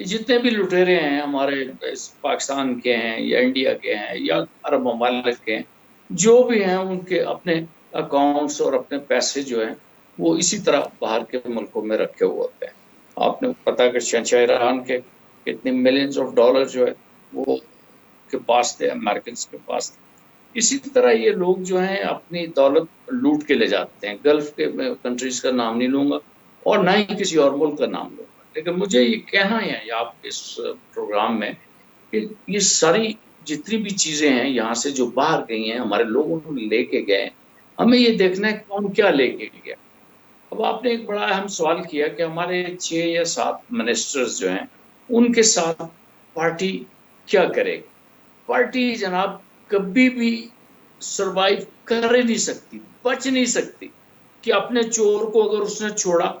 یہ جتنے بھی لٹیرے ہیں ہمارے پاکستان کے ہیں یا انڈیا کے ہیں یا عرب ممالک کے ہیں، جو بھی ہیں ان کے اپنے اکاؤنٹس اور اپنے پیسے جو ہیں وہ اسی طرح باہر کے ملکوں میں رکھے ہوئے ہوتے ہیں. آپ نے پتا کہ شہنشاہ ایران کے کتنے ملینز آف ڈالر جو ہے وہ کے پاس تھے، امریکنس کے پاس تھے. اسی طرح یہ لوگ جو ہیں اپنی دولت لوٹ کے لے جاتے ہیں. گلف کے کنٹریز کا نام نہیں لوں گا اور نہ ہی کسی اور ملک کا نام لوں گا، لیکن مجھے یہ کہنا ہے یا آپ اس پروگرام میں کہ یہ ساری جتنی بھی چیزیں ہیں یہاں سے جو باہر گئی ہیں ہمارے لوگوں کو لے کے گئے، ہمیں یہ دیکھنا ہے کون کیا لے کے گیا. اب آپ نے ایک بڑا اہم سوال کیا کہ ہمارے 6 یا 7 منسٹرز جو ہیں ان کے ساتھ پارٹی کیا کرے گی. پارٹی جناب کبھی بھی سروائیو کر ہی نہیں سکتی، بچ نہیں سکتی کہ اپنے چور کو اگر اس نے چھوڑا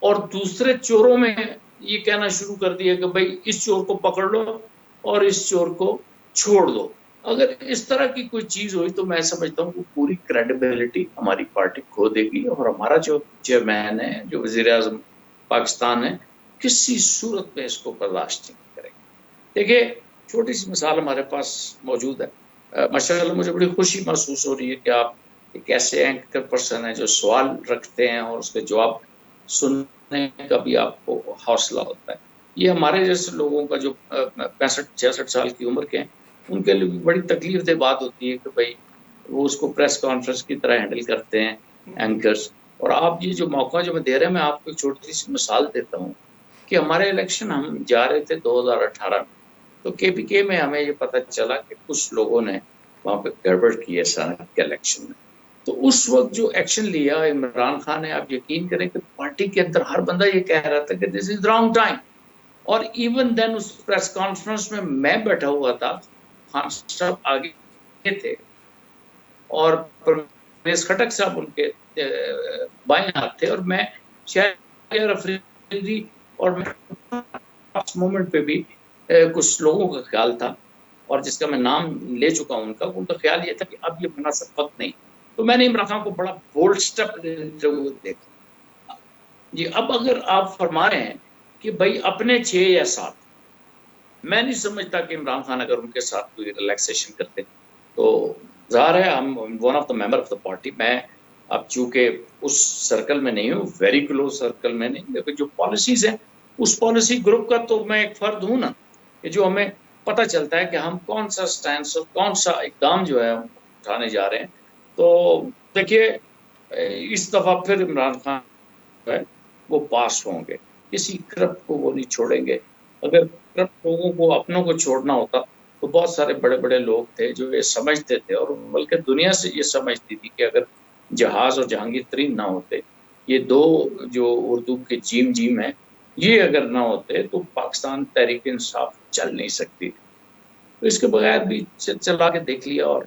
اور دوسرے چوروں میں یہ کہنا شروع کر دیا کہ بھائی اس چور کو پکڑ لو اور اس چور کو چھوڑ دو. اگر اس طرح کی کوئی چیز ہوئی تو میں سمجھتا ہوں کہ پوری کریڈیبلٹی ہماری پارٹی کھو دے گی اور ہمارا جو چیئرمین ہے، جو وزیر اعظم پاکستان ہے، کسی صورت میں اس کو برداشت نہیں کرے گا. دیکھیے چھوٹی سی مثال ہمارے پاس موجود ہے. ماشاءاللہ مجھے بڑی خوشی محسوس ہو رہی ہے کہ آپ ایک ایسے اینکر پرسن ہیں جو سوال رکھتے ہیں اور اس کے جواب سننے کا بھی آپ کو حوصلہ ہوتا ہے. یہ ہمارے جیسے لوگوں کا جو 65-66 سال کی عمر کے ہیں ان کے لیے بھی بڑی تکلیف دہ بات ہوتی ہے کہ بھائی وہ اس کو پریس کانفرنس کی طرح ہینڈل کرتے ہیں اینکرز. اور آپ یہ جو موقع جو میں دے رہے ہیں، میں آپ کو ایک چھوٹی سی مثال دیتا ہوں کہ ہمارے الیکشن ہم جا رہے تھے 2018 میں، تو کے پی کے میں ہمیں یہ پتہ چلا کہ کچھ لوگوں نے وہاں پہ گڑبڑ کی ہے سینٹ کے الیکشن میں. تو اس وقت جو ایکشن لیا عمران خان نے، آپ یقین کریں کہ پارٹی کے اندر ہر بندہ یہ کہہ رہا تھا کہ دس از رانگ ٹائم. اور ایون دین اس پریس کانفرنس میں بیٹھا ہوا تھا، خان صاحب آگے تھے اور پرویز خٹک صاحب ان کے بائیں ہاتھ تھے، اور میں شہریار افریدی اور مومنٹ پہ بھی کچھ لوگوں کا خیال تھا اور جس کا میں نام لے چکا ہوں ان کا خیال یہ تھا کہ اب یہ مناسب وقت نہیں. تو میں نے عمران خان کو بڑا بولڈ سٹیپ لیتے ہوئے دیکھا. جی اب اگر آپ فرما رہے ہیں کہ بھائی اپنے 6 یا 7، میں نہیں سمجھتا کہ عمران خان اگر ان کے ساتھ کوئی ریلیکسیشن کرتے تو ظاہر ہے ہم one of the member of the party. میں اب چونکہ اس سرکل میں نہیں ہوں، ویری کلوز سرکل میں نہیں، لیکن جو پالیسیز ہیں اس پالیسی گروپ کا تو میں ایک فرد ہوں نا، کہ جو ہمیں پتہ چلتا ہے کہ ہم کون سا سٹینس اور کون سا اقدام جو ہے اٹھانے جا رہے ہیں. تو دیکھیے اس دفعہ پھر عمران خان جو ہے وہ پاس ہوں گے، کسی کرپٹ کو وہ نہیں چھوڑیں گے. اگر کرپٹ لوگوں کو اپنوں کو چھوڑنا ہوتا تو بہت سارے بڑے بڑے لوگ تھے جو یہ سمجھتے تھے، اور بلکہ دنیا سے یہ سمجھتی تھی کہ اگر جہاز اور جہانگیر ترین نہ ہوتے، یہ دو جو اردو کے جیم ہیں، یہ اگر نہ ہوتے تو پاکستان تحریک انصاف چل نہیں سکتی تھی. تو اس کے بغیر بھی چلا کے دیکھ لیا. اور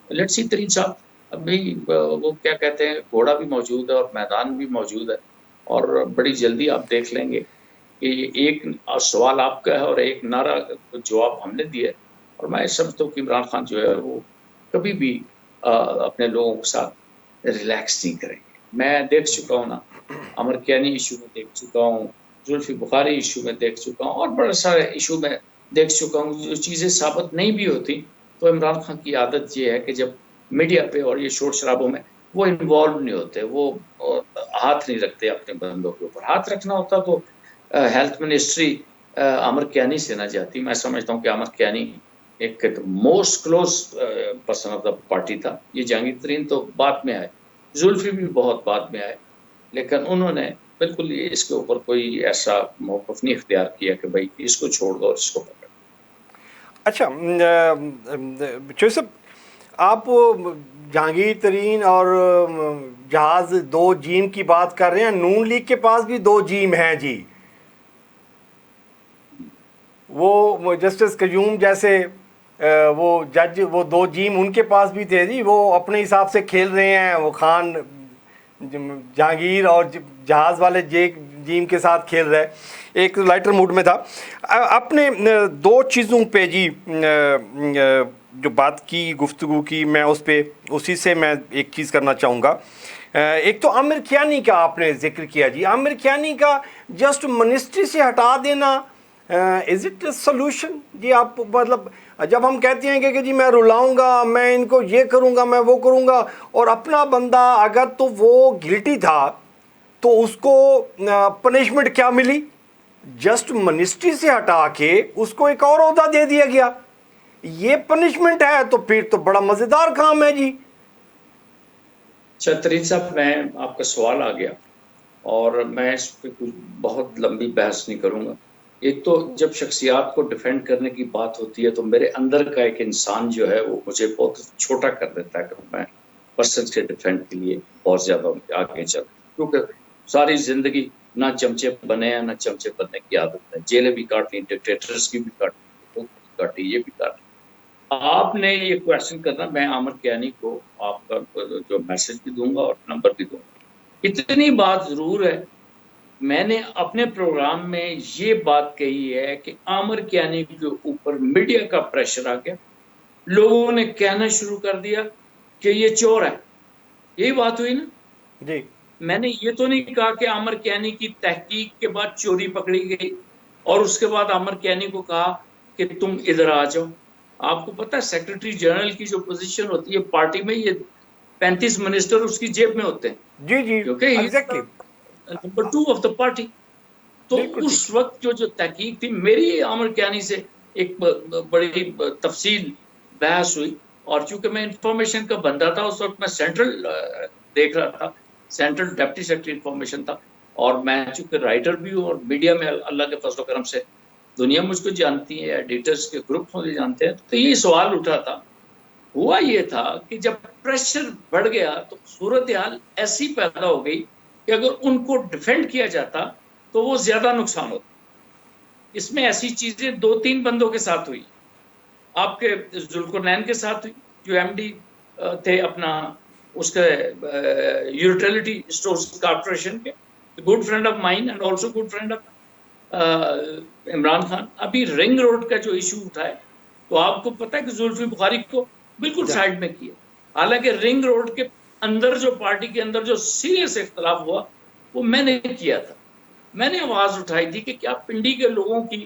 لیٹ سی ترین صاحب ابھی وہ کیا کہتے ہیں گھوڑا بھی موجود ہے اور میدان بھی موجود ہے، اور بڑی جلدی آپ دیکھ لیں گے کہ ایک سوال آپ کا ہے اور ایک نعرہ جواب ہم نے دیا ہے. اور میں سمجھتا ہوں کہ عمران خان جو ہے وہ کبھی بھی اپنے لوگوں کے ساتھ ریلیکس نہیں کریں گے. میں دیکھ چکا ہوں نا، امر کیانی ایشو میں دیکھ چکا ہوں، زلفی بخاری ایشو میں دیکھ چکا ہوں، اور بڑے سارے ایشو میں دیکھ چکا ہوں. جو چیزیں ثابت نہیں بھی ہوتی تو عمران خان کی عادت یہ ہے کہ جب میڈیا پہ اور یہ شور شرابوں میں وہ انوالو نہیں ہوتے، وہ ہاتھ نہیں رکھتے اپنے بندوں کے اوپر. ہاتھ رکھنا ہوتا تو ہیلتھ منسٹری امر کیانی سے نہ جاتی. میں سمجھتا ہوں کہ امر کیانی ایک most close person of the party تھا. یہ جہانگیر ترین تو بعد میں آئے، زلفی بھی بہت بعد میں آئے، لیکن انہوں نے بالکل اس کے اوپر کوئی ایسا موقف نہیں اختیار کیا کہ بھائی اس کو چھوڑ دو اور اس کو پکڑ. اچھا چوہے صاحب، آپ جہانگیر ترین اور جہاز 2 جیم کی بات کر رہے ہیں. نون لیگ کے پاس بھی 2 جیم ہیں جی. وہ جسٹس قیوم جیسے وہ جج، وہ 2 جیم ان کے پاس بھی تھے جی. وہ اپنے حساب سے کھیل رہے ہیں. وہ خان جہانگیر اور جہاز والے جیم کے ساتھ کھیل رہے. ایک لائٹر موڈ میں تھا. اپنے 2 چیزوں پہ جی جو بات کی، گفتگو کی، میں اس پہ اسی سے میں ایک چیز کرنا چاہوں گا. ایک تو عامر کیانی کا آپ نے ذکر کیا جی. عامر کیانی کا جسٹ منسٹری سے ہٹا دینا از اٹ سولوشن جی؟ آپ مطلب جب ہم کہتے ہیں کہ جی میں رلاؤں گا، میں ان کو یہ کروں گا، میں وہ کروں گا، اور اپنا بندہ اگر تو وہ گلٹی تھا تو اس کو پنشمنٹ کیا ملی؟ جسٹ منسٹری سے ہٹا کے اس کو ایک اور عہدہ دے دیا گیا. یہ پنشمنٹ ہے تو پھر تو بڑا مزیدار کام ہے جی. اچھا ترین صاحب، میں آپ کا سوال آ گیا اور میں اس پہ کچھ بہت لمبی بحث نہیں کروں گا. ایک تو جب شخصیات کو ڈیفینڈ کرنے کی بات ہوتی ہے تو میرے اندر کا ایک انسان جو ہے وہ مجھے بہت چھوٹا کر دیتا ہے کہ میں پرسن کے ڈیفینڈ کے لیے بہت زیادہ آگے چل، کیونکہ ساری زندگی نہ چمچے بنے ہیں نہ چمچے بننے کی عادت ہے. جیلیں بھی کاٹی، ڈکٹیٹرز کی بھی کاٹی، یہ بھی کاٹی. آپ نے یہ کوشچن کرنا، میں عامر کیانی کو آپ کا جو میسج بھی دوں گا اور نمبر بھی دوں گا. اتنی بات ضرور ہے، میں نے اپنے پروگرام میں یہ بات کہی ہے کہ عامر کیانی کے اوپر میڈیا کا پریشر آ گیا، لوگوں نے کہنا شروع کر دیا کہ یہ چور ہے. یہی بات ہوئی نا؟ جی میں نے یہ تو نہیں کہا کہ عامر کیانی کی تحقیق کے بعد چوری پکڑی گئی اور اس کے بعد عامر کیانی کو کہا کہ تم ادھر آ جاؤ. آپ کو پتا ہے سیکرٹری جنرل کی جو پوزیشن ہوتی ہے پارٹی میں، یہ 35 منسٹر اس کی جیب میں ہوتے ہیں، جی جی کیونکہ exactly, number 2 of the party. تو بالکل اس ٹھیک. وقت جو تحقیق تھی، میری عامر کیانی سے ایک بڑی تفصیل بحث ہوئی، اور چونکہ میں انفارمیشن کا بندہ تھا اس وقت، میں سینٹرل دیکھ رہا تھا، سینٹرل ڈپٹی سیکرٹری انفارمیشن تھا، اور میں چونکہ رائٹر بھی ہوں اور میڈیا میں اللہ کے فضل و کرم سے دنیا مجھ کو جانتی ہے، ایڈیٹرز کے گروپ مجھے جانتے ہیں. تو یہ سوال اٹھا تھا. ہوا یہ تھا کہ جب پریشر بڑھ گیا تو صورتحال ایسی پیدا ہو گئی کہ اگر ان کو ڈیفینڈ کیا جاتا تو وہ زیادہ نقصان ہوتا. اس میں ایسی چیزیں 2-3 بندوں کے ساتھ ہوئی. آپ کے ذوالقرنین کے ساتھ ہوئی جو ایم ڈی تھے اپنا اس کے یوٹیلیٹی اسٹورز کارپوریشن کے، good friend of mine and also good friend of Imran Khan. ابھی رنگ روڈ کا جو ایشو اٹھا ہے تو آپ کو پتا ہے کہ زلفی بخاری کو بالکل سائڈ میں کیا، حالانکہ رنگ روڈ کے اندر جو پارٹی کے اندر جو سیریس اختلاف ہوا وہ میں نے کیا تھا. میں نے آواز اٹھائی تھی کہ کیا پنڈی کے لوگوں کی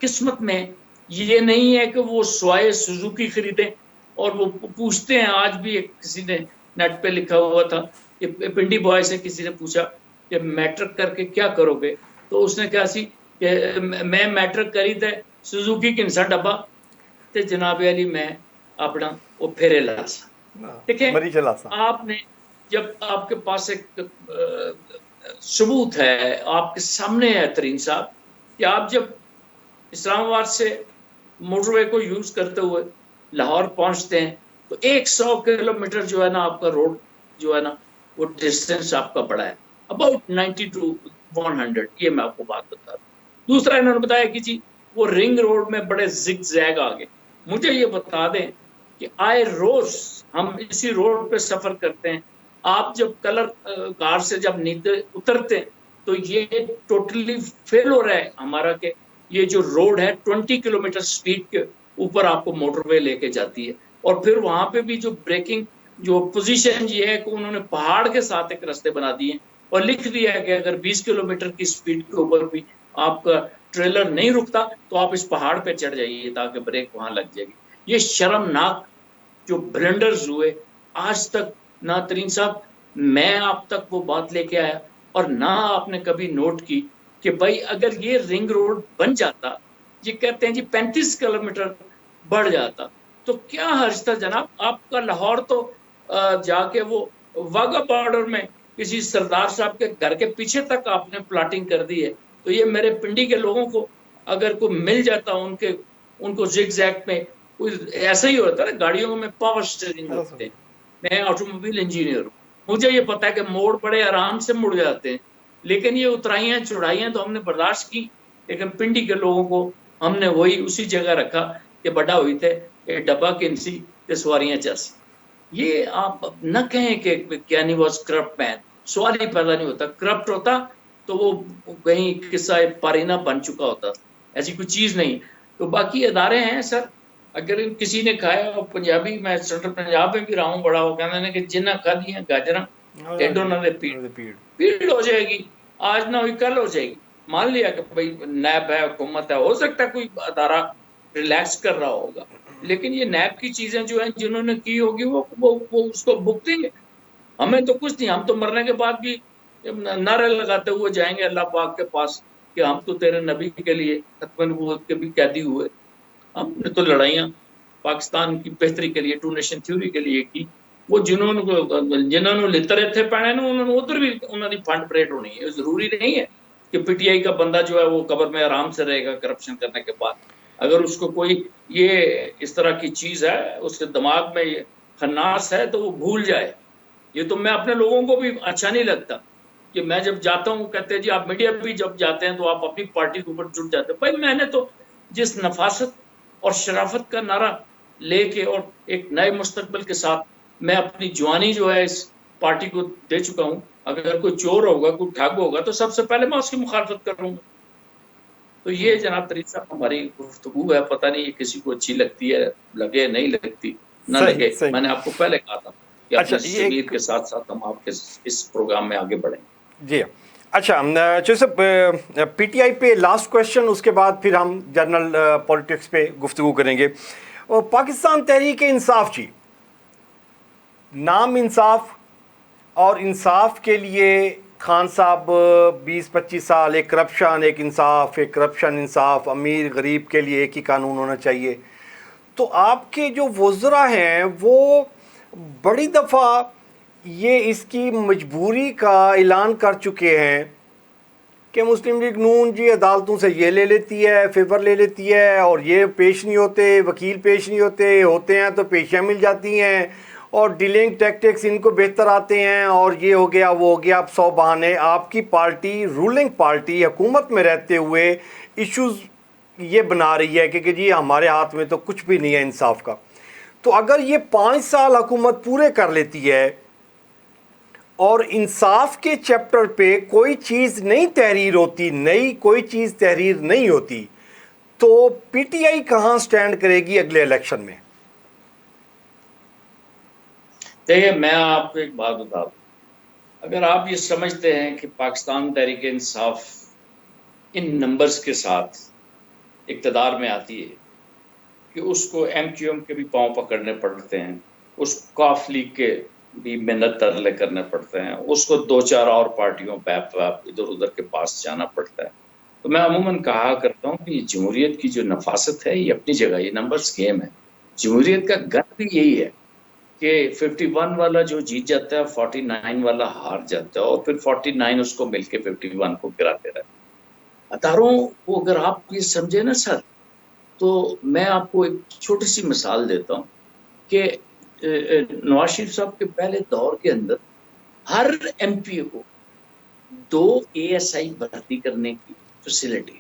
قسمت میں یہ نہیں ہے کہ وہ سوائے سوزوکی خریدیں؟ اور وہ پوچھتے ہیں آج بھی، ایک کسی نے نیٹ پہ لکھا ہوا تھا کہ پنڈی بوائے سے کسی نے پوچھا کہ میٹرک کر کے کیا کرو گے، تو اس نے کہا سی کہ میں میٹرک کری تے سوزوکی کنسا ڈبا تے جناب علی میں اپنا وہ پھیرے لا سا. دیکھیں مری چلا سا. آپ نے جب آپ کے پاس ایک ثبوت ہے، آپ کے سامنے ہے ترین صاحب، کہ آپ جب اسلام آباد سے موٹر وے کو یوز کرتے ہوئے لاہور پہنچتے ہیں تو 100 کلومیٹر جو ہے نا آپ کا روڈ جو ہے نا وہ ڈسٹینس آپ کا بڑا ہے، اباؤٹ 90 to 100. یہ میں آپ کو بات بتا دوں. دوسرا انہوں نے بتایا کہ جی وہ رنگ روڈ میں بڑے زگ زیگ آگے. مجھے یہ بتا دیں کہ آئے روز ہم اسی روڈ پہ سفر کرتے ہیں، آپ جب کلر کار سے جب نیچے اترتے تو یہ ٹوٹلی فیل ہو رہا ہے ہمارا کہ یہ جو روڈ ہے 20 کلومیٹر سپیڈ کے اوپر آپ کو موٹر وے لے کے جاتی ہے، اور پھر وہاں پہ بھی جو بریکنگ جو پوزیشن یہ ہے کہ انہوں نے پہاڑ کے ساتھ ایک رستے بنا دیے اور لکھ دیا ہے کہ اگر 20 کلومیٹر کی سپیڈ کے اوپر بھی آپ کا ٹریلر نہیں رکتا تو آپ اس پہاڑ پہ چڑھ جائیے تاکہ بریک وہاں لگ جائے گی. یہ شرمناک جو بلنڈرز ہوئے آج تک نہ ترین صاحب میں آپ تک وہ بات لے کے آیا، اور نہ آپ نے کبھی نوٹ کی کہ بھائی اگر یہ رنگ روڈ بن جاتا، یہ کہتے ہیں جی 35 کلومیٹر بڑھ جاتا تو کیا حرج تھا جناب. آپ کا لاہور تو جا کے وہ واگا بارڈر میں کسی سردار صاحب کے گھر کے پیچھے تک آپ نے پلاٹنگ کر دی ہے. تو یہ میرے پنڈی کے لوگوں کو اگر کوئی مل جاتا ان کو زگ زیگ میں ایسا ہی ہوتا ہے، گاڑیوں میں پاور اسٹیئرنگ ہوتے ہیں. میں آٹو موبائل انجینئر ہوں، مجھے یہ پتا ہے کہ موڑ بڑے آرام سے مڑ جاتے ہیں، لیکن یہ اترائیاں چڑھائیاں تو ہم نے برداشت کی. لیکن پنڈی کے لوگوں کو ہم نے وہی اسی جگہ رکھا کہ بڑا ہوئی تھے کہ ڈبا کنسی تے سواریاں چاسی. یہ آپ نہ کہیں کہ کیانی واز کرپٹ مین، سوال ہی پیدا نہیں ہوتا. کرپٹ ہوتا تو وہ کہیں قصہ پارینہ بن چکا ہوتا، ایسی کوئی چیز نہیں. تو باقی ادارے ہیں سر، اگر کسی نے کھایا، پنجابی میں سینٹرل پنجاب میں بھی رہا ہوں بڑا، وہ کہتے ہیں کہ جنہ کھا دیا گاجراں ٹیڈوں نہ دے پیڑ ہو جائے گی، آج نہ ہوئی کل ہو جائے گی. مان لیا کہ بھائی نیب ہے, حکومت ہے, ہو سکتا ہے کوئی ادارہ ریلیکس کر رہا ہوگا, لیکن یہ نیب کی چیزیں جو ہیں جنہوں نے کی ہوگی وہ اس کو بھگتیں گے. ہمیں تو کچھ نہیں, ہم تو مرنے کے بعد بھی نعرے لگاتے ہوئے جائیں گے اللہ پاک کے پاس کہ ہم تو تیرے نبی کے لیے ختم نبوت کے بھی قیدی ہوئے. ہم نے تو لڑائیاں پاکستان کی بہتری کے لیے, ٹو نیشن تھیوری کے لیے کی. وہ جنہوں نے لترے تھے پہنے نا, انہوں نے ادھر بھی انہوں نے فنڈ پریڈ ہونی ہے. ضروری نہیں ہے کہ پی ٹی آئی کا بندہ جو ہے وہ قبر میں آرام سے رہے گا کرپشن کرنے کے بعد. اگر اس کو کوئی یہ اس طرح کی چیز ہے, اس کے دماغ میں یہ خناس ہے, تو وہ بھول جائے. یہ تو میں اپنے لوگوں کو بھی اچھا نہیں لگتا کہ میں جب جاتا ہوں کہتے ہیں جی آپ میڈیا بھی جب جاتے ہیں تو آپ اپنی پارٹی کے اوپر جڑ جاتے ہیں. بھائی میں نے تو جس نفاست اور شرافت کا نعرہ لے کے اور ایک نئے مستقبل کے ساتھ میں اپنی جوانی جو ہے اس پارٹی کو دے چکا ہوں, اگر کوئی چور ہوگا, کوئی ٹھگ ہوگا, تو سب سے پہلے میں اس کی مخالفت کروں گا. تو یہ جناب طریق صاحب ہماری گفتگو ہے, پتہ نہیں یہ کسی کو اچھی لگتی ہے, لگے نہیں لگتی نہ صحیح لگے. صحیح. میں نے آپ کو پہلے کہا تھا کہ اچھا اپنے یہ ضمیر ایک, کے ساتھ ساتھ ہم آپ کے اس پروگرام میں آگے بڑھیں. جی اچھا جوسف, پی ٹی آئی پہ لاسٹ کویشچن, اس کے بعد پھر ہم جنرل پولیٹکس پہ گفتگو کریں گے. پاکستان تحریک انصاف جی, نام انصاف اور انصاف کے لیے خان صاحب 20-25 سال, ایک کرپشن ایک انصاف, ایک کرپشن انصاف, امیر غریب کے لیے ایک ہی قانون ہونا چاہیے. تو آپ کے جو وزراء ہیں وہ بڑی دفعہ یہ اس کی مجبوری کا اعلان کر چکے ہیں کہ مسلم لیگ نون جی عدالتوں سے یہ لے لیتی ہے, فیور لے لیتی ہے, اور یہ پیش نہیں ہوتے, وکیل پیش نہیں ہوتے ہیں تو پیشیاں مل جاتی ہیں, اور ڈیلنگ ٹیکٹکس ان کو بہتر آتے ہیں, اور یہ ہو گیا وہ ہو گیا. اب 100 بہانے. آپ کی پارٹی, رولنگ پارٹی, حکومت میں رہتے ہوئے ایشوز یہ بنا رہی ہے کہ جی ہمارے ہاتھ میں تو کچھ بھی نہیں ہے انصاف کا. تو اگر یہ 5 سال حکومت پورے کر لیتی ہے اور انصاف کے چیپٹر پہ کوئی چیز نہیں تحریر ہوتی, نئی کوئی چیز تحریر نہیں ہوتی, تو پی ٹی آئی کہاں سٹینڈ کرے گی اگلے الیکشن میں؟ دیکھیے میں آپ کو ایک بات بتا دوں, اگر آپ یہ سمجھتے ہیں کہ پاکستان تحریک انصاف ان نمبرز کے ساتھ اقتدار میں آتی ہے کہ اس کو ایم کیو ایم کے بھی پاؤں پکڑنے پڑتے ہیں, اس کو قاف لیگ کے بھی محنت ترلے کرنے پڑتے ہیں, اس کو 2-4 اور پارٹیوں بیپ ادھر ادھر کے پاس جانا پڑتا ہے. تو میں عموماً کہا کرتا ہوں کہ یہ جمہوریت کی جو نفاست ہے یہ اپنی جگہ, یہ نمبرز گیم ہے. جمہوریت کا گن بھی یہی ہے کہ 51 والا جو جیت جاتا ہے 49 والا ہار جاتا ہے, اور پھر 49 اس کو مل کے 51 کو گراتے رہتے. اداروں کو اگر آپ یہ سمجھے نا سر, تو میں آپ کو ایک چھوٹی سی مثال دیتا ہوں کہ نواز شریف صاحب کے پہلے دور کے اندر ہر ایم پی کو 2 ASI بھرتی کرنے کی فیسلٹی,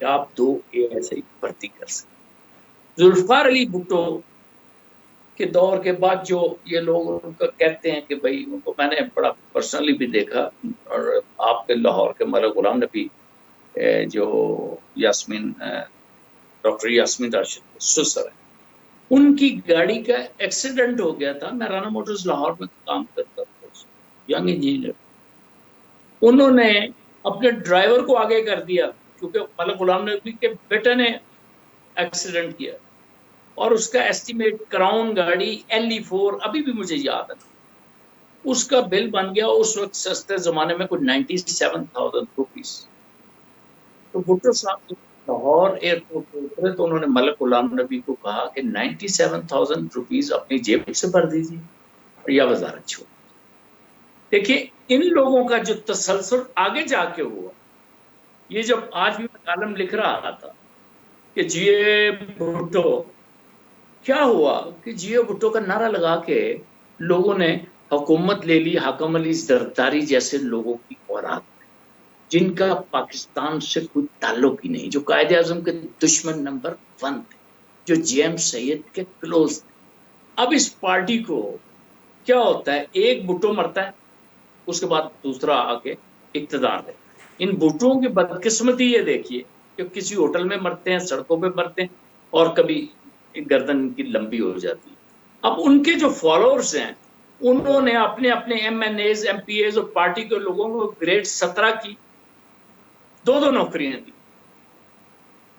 کہ آپ 2 ASI بھرتی کر سکتے. ذوالفقار علی بھٹو کے دور کے بعد جو یہ لوگ ان کا کہتے ہیں کہ بھائی ان کو میں نے بڑا پرسنلی بھی دیکھا, اور آپ کے لاہور کے ملک غلام نبی جو یاسمین, ڈاکٹر یاسمین راشد سسر ہے, ان کی گاڑی کا ایکسیڈنٹ ہو گیا تھا. میں رانا موٹرز لاہور میں کام کرتا تھا, ینگ انجینئر. انہوں نے اپنے ڈرائیور کو آگے کر دیا کیونکہ ملک غلام نبی کے بیٹے نے ایکسیڈنٹ کیا, اور اس کا ایسٹیمیٹ کراؤن گاڑی LE4 ابھی بھی مجھے یاد ہے, اس کا بل بن گیا اس وقت سستے زمانے میں کوئی 97,000 روپیز. تو بھٹو صاحب لاہور ایئرپورٹ پہ اترے تو انہوں نے ملک غلام نبی کو کہا کہ 97,000 روپیز اپنی جیب سے بھر دیجیے اور یا وزارت چھوڑ. دیکھیے ان لوگوں کا جو تسلسل آگے جا کے ہوا, یہ جب آج بھی میں کالم لکھ رہا تھا کہ جی اے بھٹو, کیا ہوا کہ جی اے بھٹو کا نعرہ لگا کے لوگوں نے حکومت لے لی. حاکم علی زرداری جیسے لوگوں کی اولاد جن کا پاکستان سے کوئی تعلق ہی نہیں, جو قائد اعظم کے دشمن نمبر 1 تھے, جو جیمز سید کے کلوز تھے. اب اس پارٹی کو کیا ہوتا ہے, ایک بھٹو مرتا ہے اس کے بعد دوسرا آ کے اقتدار دے. ان بھٹوؤں کی بدقسمتی یہ دیکھیے کہ کسی ہوٹل میں مرتے ہیں, سڑکوں پہ مرتے ہیں, اور کبھی گردن کی لمبی ہو جاتی ہے. اب ان کے جو فالوورز ہیں انہوں نے اپنے اپنے MNAs MPAs اور پارٹی کے لوگوں کو گریڈ 17 کی دو نوکریاں دی.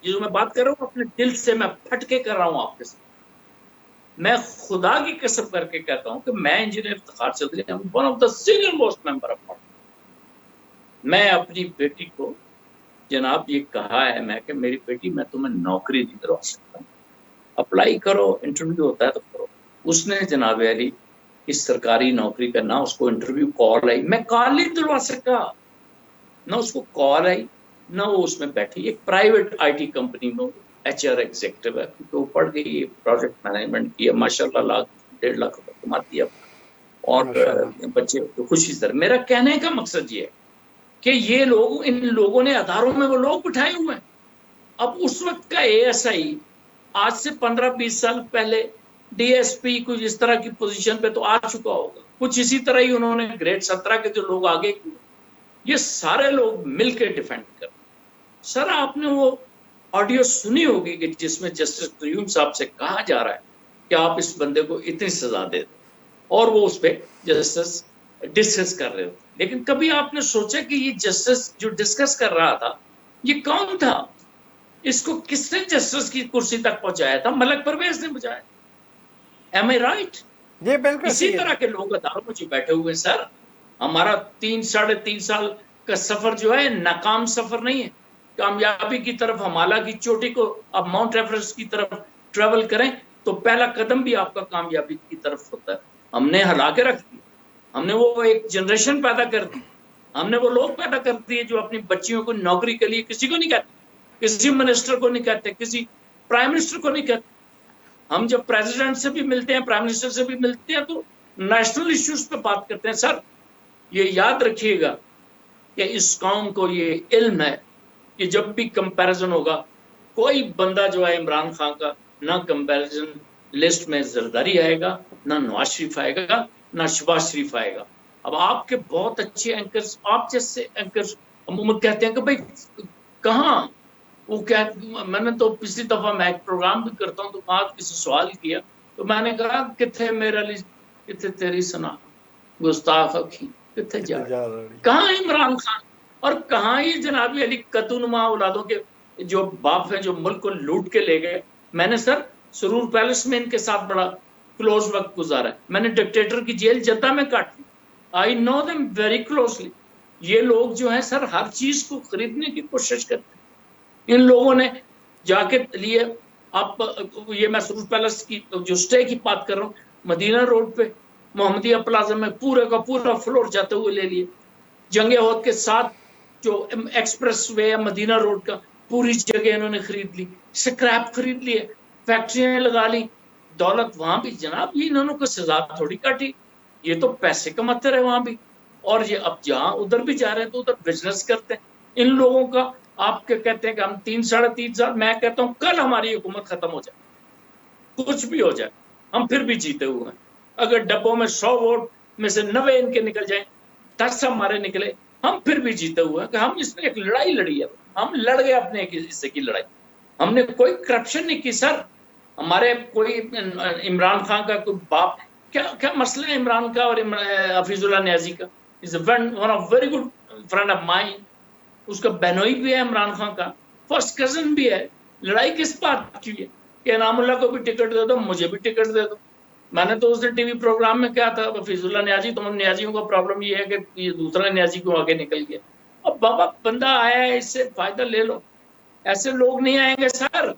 یہ جو میں بات کر رہا ہوں اپنے دل سے میں پھٹ کے کر رہا ہوں آپ کے ساتھ. میں خدا کی قسم کر کے کہتا ہوں کہ میں engineer Iftikhar Chaudhry one of the senior most member of parliament. میں اپنی بیٹی کو جناب یہ کہا ہے میں کہ میری بیٹی میں تمہیں نوکری نہیں دلوا سکتا ہوں, اپلائی کرو, انٹرویو ہوتا ہے تو کرو. اس نے جناب علی اس سرکاری نوکری کا نہ اس کو انٹرویو کال آئی, میں کال نہیں دلوا سکا, نہ اس کو کال آئی نہ وہ اس میں بیٹھی. ایک پرائیویٹ آئی ٹی کمپنی میں ایچ آر ایگزیکٹو ہے, کیونکہ وہ پڑھ گئی, پروجیکٹ مینجمنٹ کیا, ماشاء اللہ 1.5 لاکھ روپے کماتی ہے اور ماشاء اللہ. بچے خوشی سے. میرا کہنے کا مقصد یہ ہے کہ یہ لوگ, ان لوگوں نے اداروں میں وہ لوگ بٹھائے ہوئے ہیں. اب اس وقت کا اے ایس آئی آج سے 15-20 سال پہلے ڈی ایس پی کچھ اس طرح کی پوزیشن پہ تو آ چکا ہوگا, کچھ اسی طرح ہی انہوں نے گریڈ 17 کے جو لوگ آگے کیے, یہ سارے لوگ مل کے ڈیفینڈ کر. سر آپ نے وہ آڈیو سنی ہوگی کہ جس میں جسٹس قیوم صاحب سے کہا جا رہا ہے کہ آپ اس بندے کو اتنی سزا دے دیں, اور وہ اس پہ جسٹس ڈسکس کر رہے ہوتے. لیکن کبھی آپ نے سوچا کہ یہ جسٹس جو ڈسکس کر رہا تھا یہ کون تھا؟ اس کو کس نے جسٹس کی کرسی تک پہنچایا تھا؟ ملک پرویز نے پہنچایا. ایم آئی رائٹ؟ یہ بالکل اسی صحیح طرح ہے. کے لوگ اداروں میں جو بیٹھے ہوئے ہیں. سر ہمارا 3-3.5 سال کا سفر جو ہے ناکام سفر نہیں ہے. کامیابی کی طرف, ہمالیہ کی چوٹی کو اب ماؤنٹ ایورسٹ کی طرف ٹریول کریں تو پہلا قدم بھی آپ کا کامیابی کی طرف ہوتا ہے. ہم نے ہلا کے رکھ دی, ہم نے وہ ایک جنریشن پیدا کر دی, ہم نے وہ لوگ پیدا کر دیے جو اپنی بچیوں کو نوکری کے لیے کسی کو نہیں کہتے, کسی منسٹر کو نہیں کہتے, کسی پرائم منسٹر کو نہیں کہتے. ہم جب پریزیڈنٹ سے بھی ملتے ہیں, پرائم منسٹر سے بھی ملتے ہیں, تو نیشنل ایشوز پہ بات کرتے ہیں. سر یہ یاد رکھیے گا کہ اس قوم کو یہ علم ہے کہ جب بھی کمپیریزن ہوگا, کوئی بندہ جو ہے عمران خان کا نہ کمپیریزن لسٹ میں زرداری آئے گا, نہ نواز شریف آئے گا, نہ شہباز شریف آئے گا. اب آپ کے بہت اچھے اینکرز, آپ جیسے اینکرز عموماً کہتے ہیں کہ بھائی کہاں وہ کیا. میں نے تو پچھلی دفعہ میں ایک پروگرام بھی کرتا ہوں تو وہاں کسی سوال کیا تو میں نے کہا کتنے میرے لیے, کتنے تیری سنا گستاخ اکھی, کتنے جا جا رہی. کہاں عمران خان, اور کہاں ہی جناب علی قطونما اولادوں کے جو باپ ہیں جو ملک کو لوٹ کے لے گئے. میں نے سر سرور پیلس میں ان کے ساتھ بڑا کلوز وقت گزارا ہے. میں نے ڈکٹیٹر کی جیل جدہ میں کاٹی. آئی نو دم ویری کلوزلی. یہ لوگ جو ہیں سر ہر چیز کو خریدنے کی کوشش کرتے ہیں. ان لوگوں نے جا کے لیے, آپ یہ میں سرور پیلس کی جو سٹے کی بات کر رہا ہوں, مدینہ روڈ پہ محمدیہ پلازا میں پورے کا پورا فلور جاتے ہوئے لے لیے. جنگ عہد کے ساتھ جو ایکسپریس وے ہے مدینہ روڈ کا, پوری جگہ انہوں نے خرید لی, سکریپ خرید لیے, فیکٹریاں لگا لی, دولت وہاں بھی. جناب یہ انہوں نے کوئی سزا تھوڑی کاٹی, یہ تو پیسے کماتے رہے وہاں بھی, اور یہ اب جہاں ادھر بھی جا رہے ہیں تو ادھر بزنس کرتے ہیں. ان لوگوں کا آپ کے کہتے ہیں کہ ہم 3-3.5 سال, میں کہتا ہوں کل ہماری حکومت ختم ہو جائے, کچھ بھی ہو جائے, ہم پھر بھی جیتے ہوئے ہیں. اگر ڈبوں میں 100 ووٹ میں سے 90 ان کے نکل جائیں, 10 ہمارے نکلے, ہم پھر بھی جیتے ہوئے ہیں. کہ ہم اس نے ایک لڑائی لڑی ہے, ہم لڑ گئے اپنے ایک حصے کی لڑائی. ہم نے کوئی کرپشن نہیں کی سر. ہمارے کوئی عمران خان کا کوئی باپ, کیا مسئلہ ہے عمران کا اور حفیظ اللہ نیازی کا؟ Is one of very good friend of mine. اس کا بہنوئی بھی ہے عمران خان کا, فرسٹ کزن بھی ہے. لڑائی کس بات کی ہے کہ انعام اللہ کو بھی ٹکٹ دے دو, مجھے بھی ٹکٹ دے دو. میں نے تو اس نے ٹی وی پروگرام میں کیا تھا, حفیظ اللہ نیازی, تم نیازیوں کا پرابلم یہ ہے کہ یہ دوسرا نیازی کو آگے نکل گیا. اب بابا بندہ آیا ہے, اس سے فائدہ لے لو. ایسے لوگ نہیں آئیں گے سر,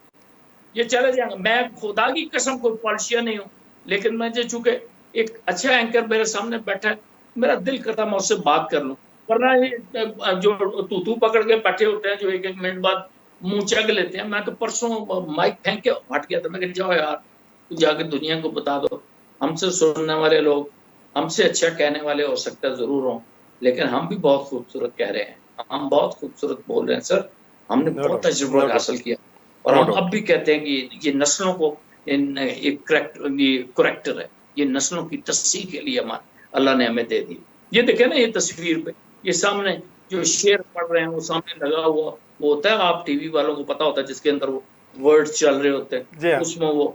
یہ چلے جائیں گے. میں خدا کی قسم کوئی پالیسیا نہیں ہوں, لیکن میں چونکہ ایک اچھا اینکر میرے سامنے بیٹھا ہے, میرا دل کرتا میں اس سے بات کر لوں. ورنہ یہ جو تو پکڑ کے بیٹھے ہوتے ہیں جو ایک منٹ بعد منہ چگ لیتے ہیں. میں تو پرسوں مائک پھینک کے ہٹ گیا تھا, میں کہ جاؤ یار جا کے دنیا کو بتا دو. ہم سے سننے والے لوگ ہم سے اچھا کہنے والے ہو سکتا ہے ضرور ہوں, لیکن ہم بھی بہت خوبصورت کہہ رہے ہیں, ہم بہت خوبصورت بول رہے ہیں سر. ہم نے بہت تجربہ حاصل کیا, اور ہم اب بھی کہتے ہیں کہ یہ نسلوں کو ایک کریکٹر ہے, یہ نسلوں کی تصحیح کے لیے اللہ نے ہمیں دے دی. یہ دیکھیں نا یہ تصویر پہ, یہ سامنے جو شعر پڑھ رہے ہیں وہ سامنے لگا ہوا وہ ہوتا ہے, آپ ٹی وی والوں کو پتا ہوتا ہے, جس کے اندر وہ ورڈ چل رہے ہوتے ہیں. اس میں وہ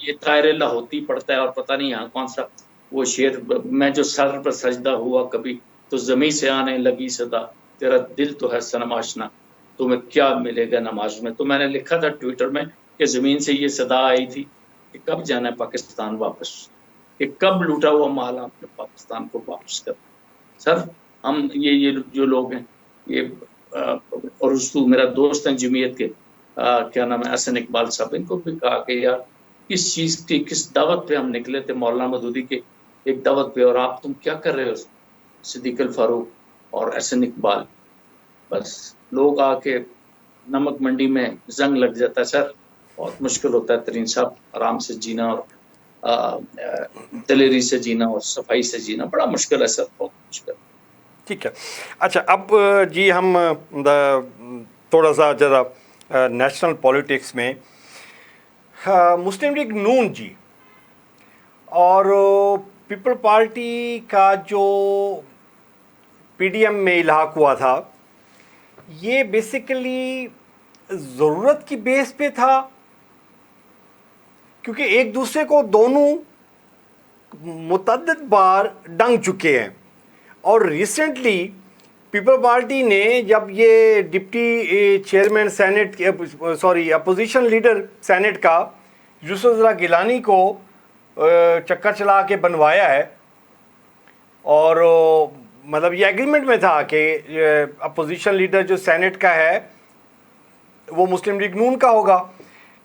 یہ طائر لاہوتی پڑھتا ہے اور پتہ نہیں یہاں کون سا وہ شعر, میں جو سر پر سجدہ ہوا کبھی تو زمین سے آنے لگی صدا, تیرا دل تو ہے صنم آشنا، تمہیں کیا ملے گا نماز میں. تو میں نے لکھا تھا ٹویٹر میں کہ زمین سے یہ صدا آئی تھی کہ کب جانا ہے پاکستان واپس، کہ کب لوٹا ہوا مال آپ نے پاکستان کو واپس کر. سر ہم یہ جو لوگ ہیں یہ اور رستو میرا دوست ہیں جمعیت کے کیا نام ہے حسن اقبال صاحب، ان کو بھی کہا کہ یار کس چیز کی کس دعوت پہ ہم نکلے تھے مولانا مودودی کے ایک دعوت پہ، اور آپ تم کیا کر رہے ہو صدیق الفاروق اور حسن اقبال. بس لوگ آ کے نمک منڈی میں زنگ لگ جاتا ہے سر، بہت مشکل ہوتا ہے ترین صاحب آرام سے جینا اور دلیری سے جینا اور صفائی سے جینا بڑا مشکل ہے سر، بہت مشکل. ٹھیک ہے. اچھا اب جی ہم تھوڑا سا ذرا نیشنل پالیٹکس میں مسلم لیگ نون جی اور پیپل پارٹی کا جو پی ڈی ایم میں الحاق ہوا تھا، یہ بیسیکلی ضرورت کی بیس پہ تھا کیونکہ ایک دوسرے کو دونوں متعدد بار ڈنگ چکے ہیں. اور ریسنٹلی پیپل پارٹی نے جب یہ deputy chairman senate opposition leader senate کا یوسف زرا گیلانی کو چکر چلا کے بنوایا ہے، اور مطلب یہ ایگریمنٹ میں تھا کہ اپوزیشن لیڈر جو سینٹ کا ہے وہ مسلم لیگ نون کا ہوگا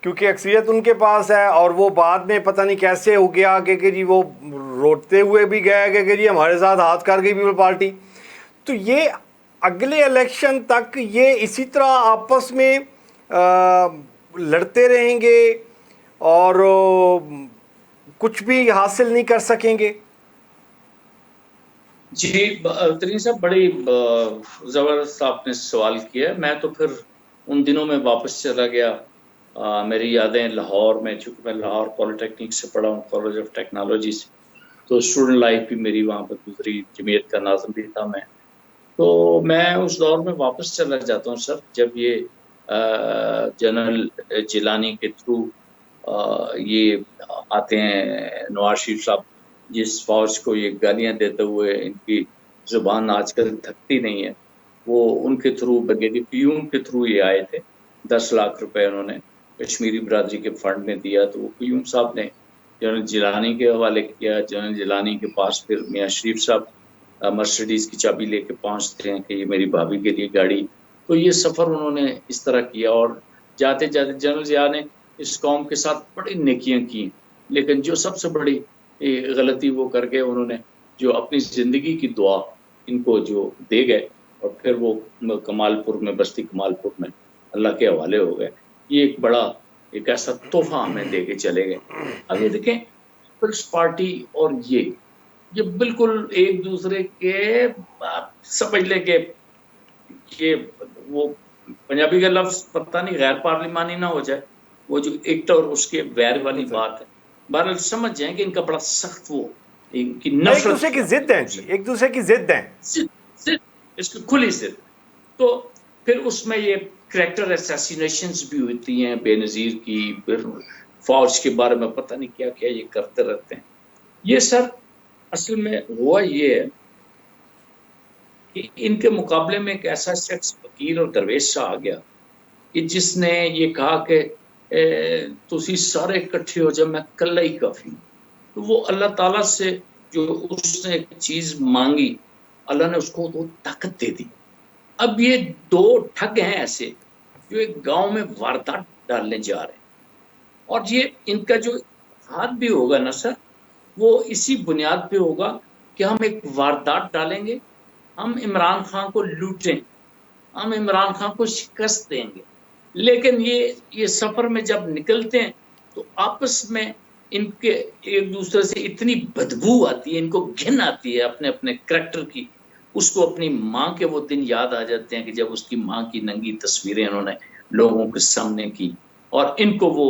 کیونکہ اکثریت ان کے پاس ہے. اور وہ بعد میں پتہ نہیں کیسے ہو گیا کہ جی وہ روٹتے ہوئے بھی گیا کہ جی ہمارے ساتھ ہاتھ کر گئی پیپل پارٹی. تو یہ اگلے الیکشن تک یہ اسی طرح آپس میں لڑتے رہیں گے اور کچھ بھی حاصل نہیں کر سکیں گے. جی ترین صاحب بڑی زبردست آپ نے سوال کیا. میں تو پھر ان دنوں میں واپس چلا گیا. میری یادیں لاہور میں، چونکہ میں لاہور پولی ٹیکنک سے پڑھا ہوں، کالج آف ٹیکنالوجی سے، تو اسٹوڈنٹ لائف بھی میری وہاں پر گزری، جمعیت کا ناظم بھی تھا میں. تو میں اس دور میں واپس چلا جاتا ہوں سر جب یہ جنرل جیلانی کے تھرو یہ آتے ہیں نواز شریف صاحب، جس فوج کو یہ گالیاں دیتے ہوئے ان کی زبان آج کل تھکتی نہیں ہے، وہ ان کے تھرو بریگیڈیئر پیوم کے تھرو یہ آئے تھے. 10 لاکھ روپے انہوں نے کشمیری برادری کے فنڈ میں دیا. تو وہ پیوم صاحب نے جنرل جیلانی کے حوالے کیا. جنرل جیلانی کے پاس پھر میاں شریف صاحب مرسیڈیز کی چابی لے کے پہنچتے ہیں کہ یہ میری بھابھی کے لیے گاڑی. تو یہ سفر انہوں نے اس طرح کیا، اور جاتے جاتے جنرل ضیاء نے اس قوم کے ساتھ بڑی نیکیاں کی. لیکن جو سب سے بڑی غلطی وہ کر کے انہوں نے جو اپنی زندگی کی دعا ان کو جو دے گئے، اور پھر وہ کمال پور میں، بستی کمال پور میں اللہ کے حوالے ہو گئے. یہ ایک بڑا ایک ایسا تحفہ ہمیں دے کے چلے گئے. اب یہ دیکھیں پیپلز پارٹی اور یہ بالکل ایک دوسرے کے سمجھ لے کہ یہ وہ پنجابی کا لفظ پتہ نہیں غیر پارلیمانی نہ ہو جائے، وہ جو ایکٹ اور اس کے ویر والی بات ہے. بہرحال سمجھ جائیں کہ ان کا بڑا سخت وہ ان کی ایک نفرت دوسرے کی ضد ہیں جی، ایک دوسرے کی ضد ہیں، اس کی کھلی ضد. تو پھر اس میں یہ کریکٹر اسیسینیشنز بھی ہوتی ہیں بے نظیر کی، پھر فوج کے بارے میں پتہ نہیں کیا کیا یہ کرتے رہتے ہیں. یہ سر اصل میں ہوا یہ ہے کہ ان کے مقابلے میں ایک ایسا شخص فقیر اور درویش سا آ گیا کہ جس نے یہ کہا کہ تسی سارے اکٹھے ہو جائے، میں کلا ہی کافی ہوں. تو وہ اللہ تعالیٰ سے جو اس نے ایک چیز مانگی، اللہ نے اس کو وہ طاقت دے دی. اب یہ دو ٹھگ ہیں ایسے جو ایک گاؤں میں واردات ڈالنے جا رہے ہیں، اور یہ ان کا جو ہاتھ بھی ہوگا نا سر، وہ اسی بنیاد پہ ہوگا کہ ہم ایک واردات ڈالیں گے، ہم عمران خان کو لوٹیں، ہم عمران خان کو شکست دیں گے. لیکن یہ سفر میں جب نکلتے ہیں تو آپس میں ان کے ایک دوسرے سے اتنی بدبو آتی ہے، ان کو گھن آتی ہے اپنے اپنے کریکٹر کی. اس کو اپنی ماں کے وہ دن یاد آ جاتے ہیں کہ جب اس کی ماں کی ننگی تصویریں انہوں نے لوگوں کے سامنے کی، اور ان کو وہ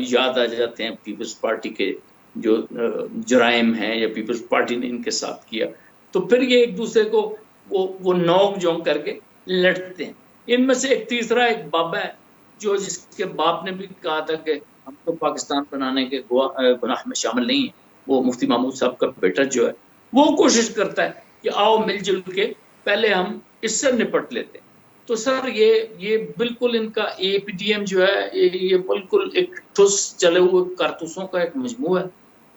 یاد آ جاتے ہیں پیپلز پارٹی کے جو جرائم ہیں یا پیپلز پارٹی نے ان کے ساتھ کیا. تو پھر یہ ایک دوسرے کو وہ نوک جھونک کر کے لڑتے ہیں. ان میں سے ایک تیسرا ایک بابا ہے جو جس کے باپ نے بھی کہا تھا کہ ہم تو پاکستان بنانے کے گناہ میں شامل نہیں ہیں. وہ مفتی محمود صاحب کا بیٹا جو ہے وہ کوشش کرتا ہے کہ آؤ مل جل کے پہلے ہم اس سے نپٹ لیتے. تو سر یہ بالکل ان کا اے پی ڈی ایم جو ہے یہ بالکل ایک ٹھوس چلے ہوئے کارتوسوں کا ایک مجموعہ ہے.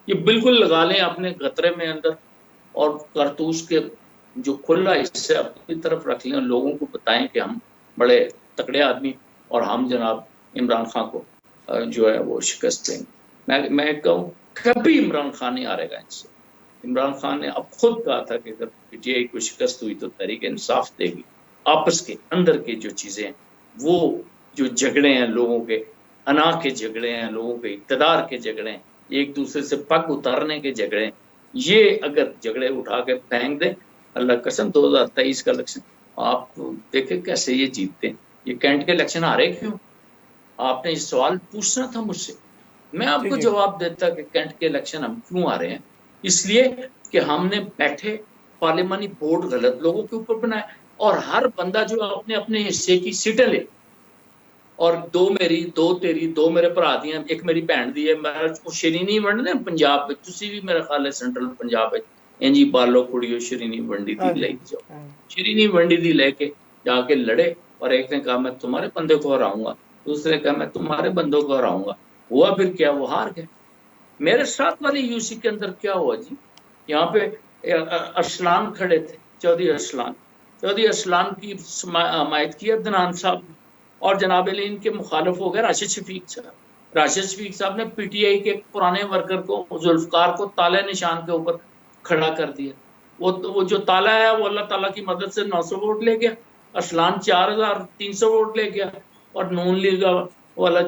یہ بالکل لگا لیں اپنے گترے میں اندر اور کارتوس کے جو کھلا حصہ اپنی طرف رکھ لیں, لوگوں کو بتائیں کہ ہم بڑے تکڑے آدمی اور ہم جناب عمران خان کو جو ہے وہ شکست دیں گے. میں کہوں کبھی عمران خان نہیں ہارے گا ان سے. عمران خان نے اب خود کہا تھا کہ اگر پی ٹی آئی کو شکست ہوئی تو تحریک انصاف دے گی. آپس کے اندر کے جو چیزیں ہیں, وہ جو جھگڑے ہیں لوگوں کے انا کے جھگڑے ہیں, لوگوں کے اقتدار کے جھگڑے ہیں, ایک دوسرے سے پگ اتارنے کے جھگڑے ہیں, یہ اگر جھگڑے اٹھا کے پھینک دیں, اللہ قسم 2023 کا الیکشن آپ دیکھیں کیسے یہ جیتتے ہیں. یہ کینٹ کے الیکشن ہارے کیوں؟ آپ نے یہ سوال پوچھنا تھا مجھ سے, میں آپ جی کو جی جواب دیتا کہ کینٹ کے الیکشن ہم کیوں آ رہے ہیں. اس لیے کہ ہم نے بیٹھے پارلیمانی بورڈ غلط لوگوں کے اوپر بنائے, اور ہر بندہ جو اپنے اپنے حصے کی سیٹیں لے, اور 2 میری 2 تیری 2 میرے بھرا دی, ایک میری بہن دی ہے. میرا شرینی ونڈ نے پنجاب میں تسی بھی میرا خیال ہے سینٹرل پنجاب ہے انجی بالو کڑیو شرینی ونڈی دی ہاں جی لے جاؤ. شرینی ونڈی دی لے کے جا کے لڑے, اور ایک نے کہا میں تمہارے بندے کو ہراؤں گا, دوسرے نے کہا میں تمہارے بندوں کو ہراؤں گا. ہوا پھر کیا, وہ ہار گئے. میرے ساتھ والی یو سی کے اندر کیا ہوا جی, یہاں پہ ارسلان کھڑے تھے, چودھری ارسلان. چودھری ارسلان کی حمایت کی عدنان صاحب نے, اور جناب علی ان کے مخالف ہو گئے راشد شفیق صاحب. راشد شفیق صاحب نے پی ٹی آئی کے پرانے ورکر کو ذوالفقار کو تالے نشان کے اوپر کھڑا کر دیا. وہ جو تالا ہے وہ اللہ تعالیٰ کی مدد سے 900 ووٹ لے گیا, ارسلان 4300 ووٹ لے گیا, اور نون لیگ والا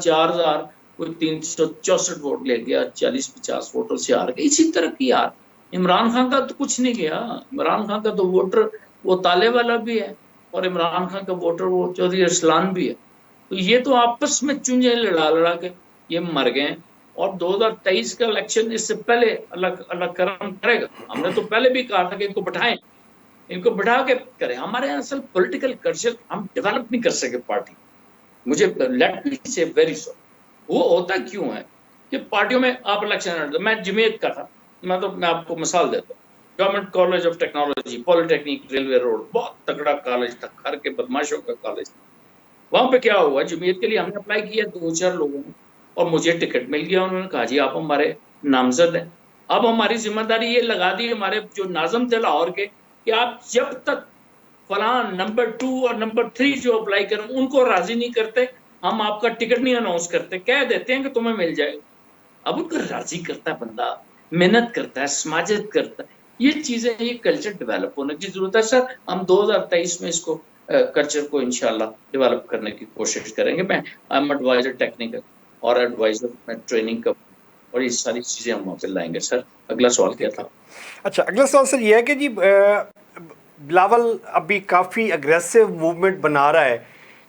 4364 ووٹ لے گیا, 40-50 ووٹوں سے ہار گئے. اسی طرح کی یار عمران خان کا تو کچھ نہیں گیا. عمران خان کا تو ووٹر وہ تالے والا بھی ہے, اور عمران خان کا ووٹر وہ چودھری ارسلان بھی ہے. تو یہ تو آپس میں چنجے لڑا کے یہ مر گئے. اور 2023 کا الیکشن اس سے پہلے اللہ کرم کرے گا. ہم نے تو پہلے بھی کہا تھا کہ ان کو بٹھائیں, ان کو بٹھا کے کریں. ہمارے یہاں اصل پولیٹیکل کلچر ہم ڈیولپ نہیں کر سکے پارٹی. مجھے لیٹ می سے ویری سوری. وہ ہوتا کیوں ہے کہ پارٹیوں میں آپ الیکشن لڑتے. میں جمعیت کا تھا, میں آپ کو مثال دیتا ہوں. Government College of Technology, Polytechnic, Railway Road, بہت تگڑا کالج تھا, گھر کے بدماشوں کا کالج تھا. وہاں پہ کیا ہوا, جمعیت کے لیے ہم نے اپلائی کیا 2-4 لوگوں نے, اور مجھے ٹکٹ مل گیا. انہوں نے کہا جی آپ ہمارے نامزد ہیں. اب ہماری ذمہ داری یہ لگا دی ہمارے جو ناظم تھے لاہور کے, کہ آپ جب تک فلاں نمبر 2 اور نمبر 3 جو اپلائی کریں ان کو راضی نہیں کرتے, ہم آپ کا ٹکٹ نہیں اناؤنس کرتے. کہہ دیتے ہیں کہ تمہیں مل جائے گا. اب ان کو راضی کرتا ہے بندہ, محنت کرتا ہے, سماجت کرتا ہے. یہ چیزیں, یہ کلچر ڈیولپ ہونے کی ضرورت ہے. سر ہم 2023 میں اس کو کلچر کو انشاءاللہ ڈیولپ کرنے کی کوشش کریں گے. میں ایم ایڈوائزر ٹیکنیکل اور ایڈوائزر میں ٹریننگ کا, اور یہ ساری چیزیں ہم وہاں پہ لائیں گے. سر اگلا سوال کیا تھا؟ اچھا, اگلا سوال سر یہ ہے کہ جی بلاول ابھی کافی اگریسو موومنٹ بنا رہا ہے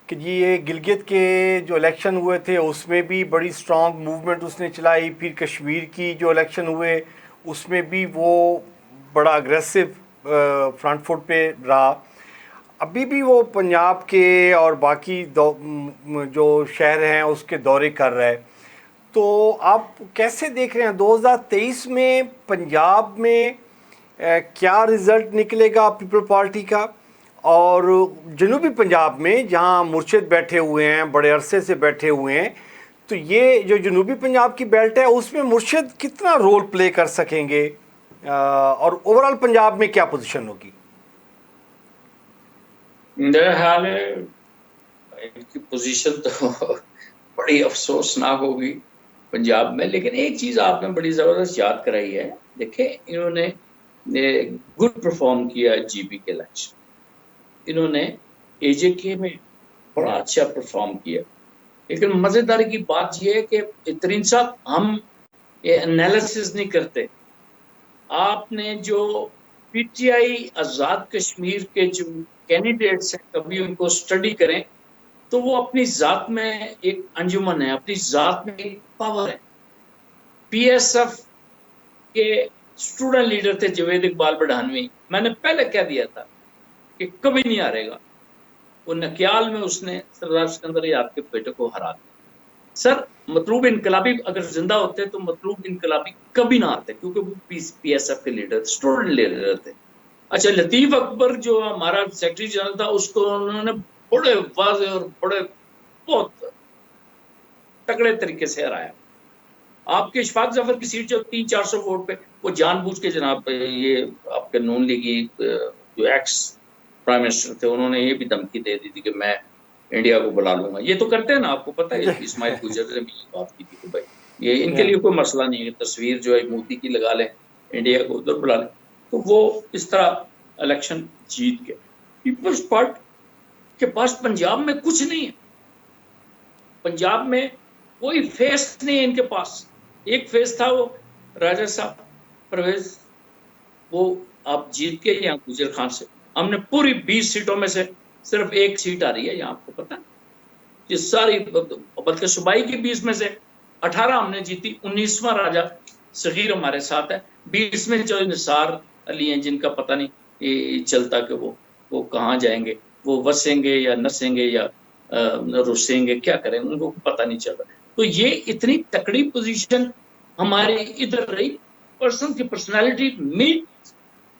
کہ جی یہ گلگت کے جو الیکشن ہوئے تھے اس میں بھی بڑی سٹرانگ موومنٹ اس نے چلائی, پھر کشمیر کی جو الیکشن ہوئے اس میں بھی وہ بڑا اگریسو فرنٹ فٹ پہ رہا. ابھی بھی وہ پنجاب کے اور باقی جو شہر ہیں اس کے دورے کر رہا ہے. تو آپ کیسے دیکھ رہے ہیں 2023 میں پنجاب میں کیا رزلٹ نکلے گا پیپل پارٹی کا, اور جنوبی پنجاب میں جہاں مرشد بیٹھے ہوئے ہیں, بڑے عرصے سے بیٹھے ہوئے ہیں, تو یہ جو جنوبی پنجاب کی بیلٹ ہے اس میں مرشد کتنا رول پلے کر سکیں گے, اور اوورال پنجاب میں کیا پوزیشن ہوگی؟ میرا خیال ہے ان کی پوزیشن تو بڑی افسوسناک ہوگی پنجاب میں. لیکن ایک چیز آپ نے بڑی زبردست یاد کرائی ہے. دیکھیں انہوں نے گڈ پرفارم کیا جی بی کے الیکشن, انہوں نے اے جے کے میں بڑا اچھا پرفارم کیا. لیکن مزیدار کی بات یہ ہے کہ ترین صاحب ہم یہ انالیسس نہیں کرتے. آپ نے جو پی ٹی آئی آزاد کشمیر کے جو کینڈیڈیٹس ہیں کبھی ان کو اسٹڈی کریں تو وہ اپنی ذات میں ایک انجمن ہے, اپنی ذات میں ایک پاور ہے. پی ایس ایف کے اسٹوڈنٹ لیڈر تھے جوید اقبال بڑھانوی, میں نے پہلے کہہ دیا تھا کہ کبھی نہیں ہارے گا. وہ نکیال میں اس نے سردار سکندر یاد کے بیٹے کو ہرا دیا. سر مطلوب انقلابی اگر زندہ ہوتے تو مطلوب انقلابی کبھی نہ آتے, کیونکہ وہ پی ایس ایف کے لیڈر اسٹوڈنٹ لیڈر تھے. اچھا لطیف اکبر جو ہمارا سیکرٹری جنرل تھا اس کو انہوں نے بڑے واضح اور بڑے بہت تگڑے طریقے سے ہرایا. آپ کے اشفاق ظفر کی سیٹ جو 300-400 ووٹ پہ وہ جان بوجھ کے جناب یہ آپ کے نون لیگی جو ایکس پرائم منسٹر تھے انہوں نے یہ بھی دھمکی دے دی تھی کہ میں انڈیا کو بلا لوں گا. یہ تو کرتے ہیں نا, آپ کو پتہ ہے اسماعیل گجر نے بھی بات کی تھی کہ بھائی یہ ان کے لیے کوئی مسئلہ نہیں ہے, تصویر جو ہے مودی کی لگا لیں, انڈیا کو ادھر بلا لیں. تو وہ اس طرح الیکشن جیت گئے. پیپلز پارٹی کے پاس پنجاب میں کچھ نہیں ہے, پنجاب میں کوئی فیس نہیں ہے ان کے پاس. ایک فیس تھا وہ راجہ صاحب پرویز, وہ آپ جیت کے یہاں گجر خان سے ہم نے پوری 20 سیٹوں میں سے صرف ایک سیٹ آ رہی ہے یہاں, آپ کو پتا یہ ساری, بلکہ صوبائی کی 20 میں سے 18 ہم نے جیتی, 19واں راجہ صغیر ہمارے ساتھ ہے, 20 میں جو نثار علی ہیں جن کا پتہ نہیں یہ چلتا کہ وہ کہاں جائیں گے, وہ وسیں گے یا نسیں گے یا رسیں گے, کیا کریں ان کو پتہ نہیں چل رہا. تو یہ اتنی تکڑی پوزیشن ہمارے ادھر رہی. پرسن کی پرسنالٹی میٹ,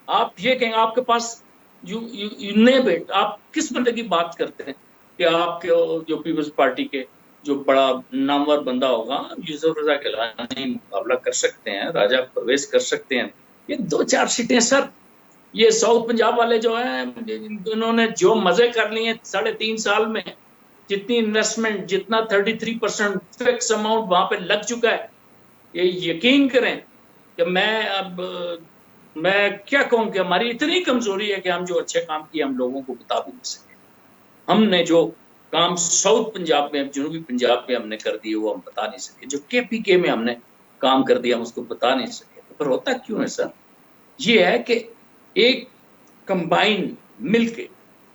آپ یہ کہیں آپ کے پاس بیٹ آپ کس بندے کی بات کرتے ہیں کہ آپ کے جو پیپلز پارٹی کے جو بڑا نامور بندہ ہوگا یوسف رضا گیلانی مقابلہ کر سکتے ہیں, راجہ پرویز کر سکتے ہیں, یہ 2-4 سیٹیں سر. یہ ساؤتھ پنجاب والے جو ہیں انہوں نے جو مزے کر لیے 3.5 سال میں, جتنی انویسٹمنٹ جتنا 33% فکس اماؤنٹ وہاں پہ لگ چکا ہے, یہ یقین کریں کہ میں کیا کہوں کہ ہماری اتنی کمزوری ہے کہ ہم جو اچھے کام کیے ہم لوگوں کو بتا بھی نہیں سکے. ہم نے جو کام ساؤتھ پنجاب میں جنوبی پنجاب میں ہم نے کر دیے وہ ہم بتا نہیں سکے, جو KPK میں ہم نے کام کر دیا ہم اس کو بتا نہیں سکے. تو پھر ہوتا کیوں ہے سر, یہ ہے کہ ایک کمبائن مل کے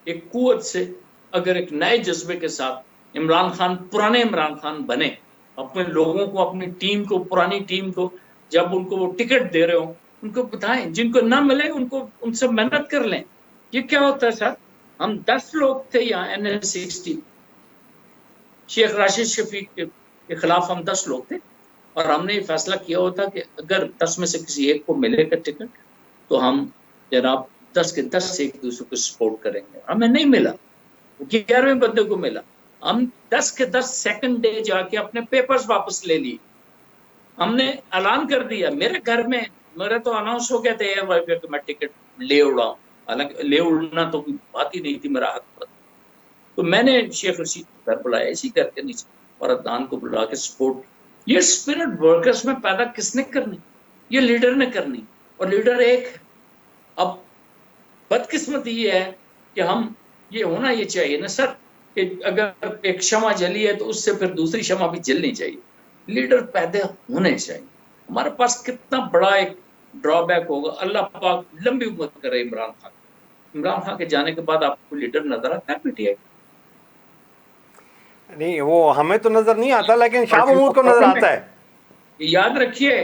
ایک قوت سے اگر ایک نئے جذبے کے ساتھ عمران خان پرانے عمران خان بنے, اپنے لوگوں کو اپنی ٹیم کو پرانی ٹیم کو جب ان کو وہ ٹکٹ دے رہے ہوں ان کو بتائیں, جن کو نہ ملے ان کو ان سے محنت کر لیں. یہ کیا ہوتا ہے سر, ہم 10 لوگ تھے یہاں NS60 شیخ راشد شفیق کے خلاف ہم 10 لوگ تھے, اور ہم نے یہ فیصلہ کیا ہوتا کہ اگر 10 میں سے کسی ایک کو ملے گا ٹکٹ تو ہم جناب 10 کے 10 سے ایک دوسرے کو سپورٹ کریں گے. ہمیں نہیں ملا, 11ویں بندے کو ملا, ہم 10 کے 10 سیکنڈ ڈے جا کے اپنے پیپرز واپس لے لیے. ہم نے اعلان کر دیا, میرے گھر میں میرا تو اناؤنس ہو گیا تھا کہ میں ٹکٹ لے اڑاؤں, حالانکہ لے اڑنا تو کوئی بات ہی نہیں تھی, میرا حق تھا. تو میں نے شیخ رشید کو گھر بلایا, اسی گھر کے نیچے, اور عدنان کو بلا کے سپورٹ. یہ اسپرٹ ورکرز میں پیدا کس نے کرنی, یہ لیڈر نے کرنی, اور لیڈر ایک ہے. اب بدقسمتی یہ ہے کہ ہم یہ ہونا یہ چاہیے نا سر کہ اگر ایک شمع جلی ہے تو اس سے پھر دوسری شمع بھی جلنی چاہیے. لیڈر پیدا ہونے چاہیے. ہمارے پاس کتنا بڑا ایک ڈرا بیک ہوگا, اللہ پاک لمبی عمر کرے عمران خان. عمران خان کے جانے کے بعد آپ کو لیڈر نظر آتا ہے PTI؟ نہیں, وہ ہمیں تو نظر نہیں آتا, لیکن شاہ محمود کو نظر آتا ہے. یاد رکھیے,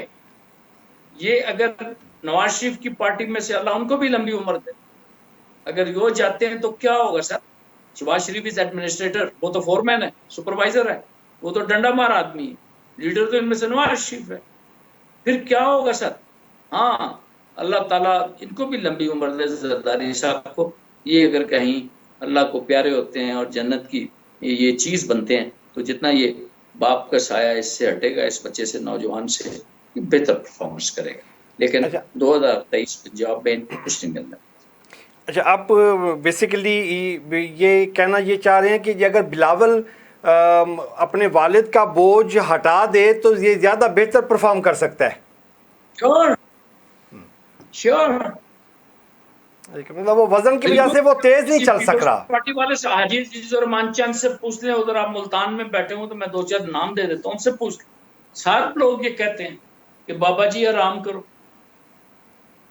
یہ اگر نواز شریف کی پارٹی میں سے اللہ ان کو بھی لمبی عمر دے, اگر وہ جاتے ہیں تو کیا ہوگا سر. شہباز شریف از ایڈمنسٹریٹر, وہ تو فور مین ہے, سپروائزر ہے, وہ تو ڈنڈا مار آدمی ہے. لیڈر تو ان میں سے نواز شریف ہے. پھر کیا ہوگا سر. ہاں اللہ تعالیٰ ان کو بھی لمبی عمر دے, زرداری صاحب کو. یہ اگر کہیں اللہ کو پیارے ہوتے ہیں اور جنت کی یہ چیز بنتے ہیں تو جتنا یہ باپ کا سایہ اس سے ہٹے گا, اس بچے سے, نوجوان سے, یہ بہتر پرفارمنس کرے گا. لیکن اچھا 2023 پنجاب میں ان کو کچھ نہیں ملنا. اچھا, آپ بیسیکلی یہ کہنا یہ چاہ رہے ہیں کہ اگر بلاول اپنے والد کا بوجھ ہٹا دے تو یہ زیادہ بہتر پرفارم کر سکتا ہے. شیور مطلب وہ وزن کی وجہ سے وہ تیز نہیں چل سک رہا. پارٹی والے سے حاجی عزیز اور مان چند سے پوچھ لیں, ادھر آپ ملتان میں بیٹھے ہوں تو میں 2-4 نام دے دیتا ہوں, ان سے پوچھ لیں. سارے لوگ یہ کہتے ہیں کہ بابا جی آرام کرو.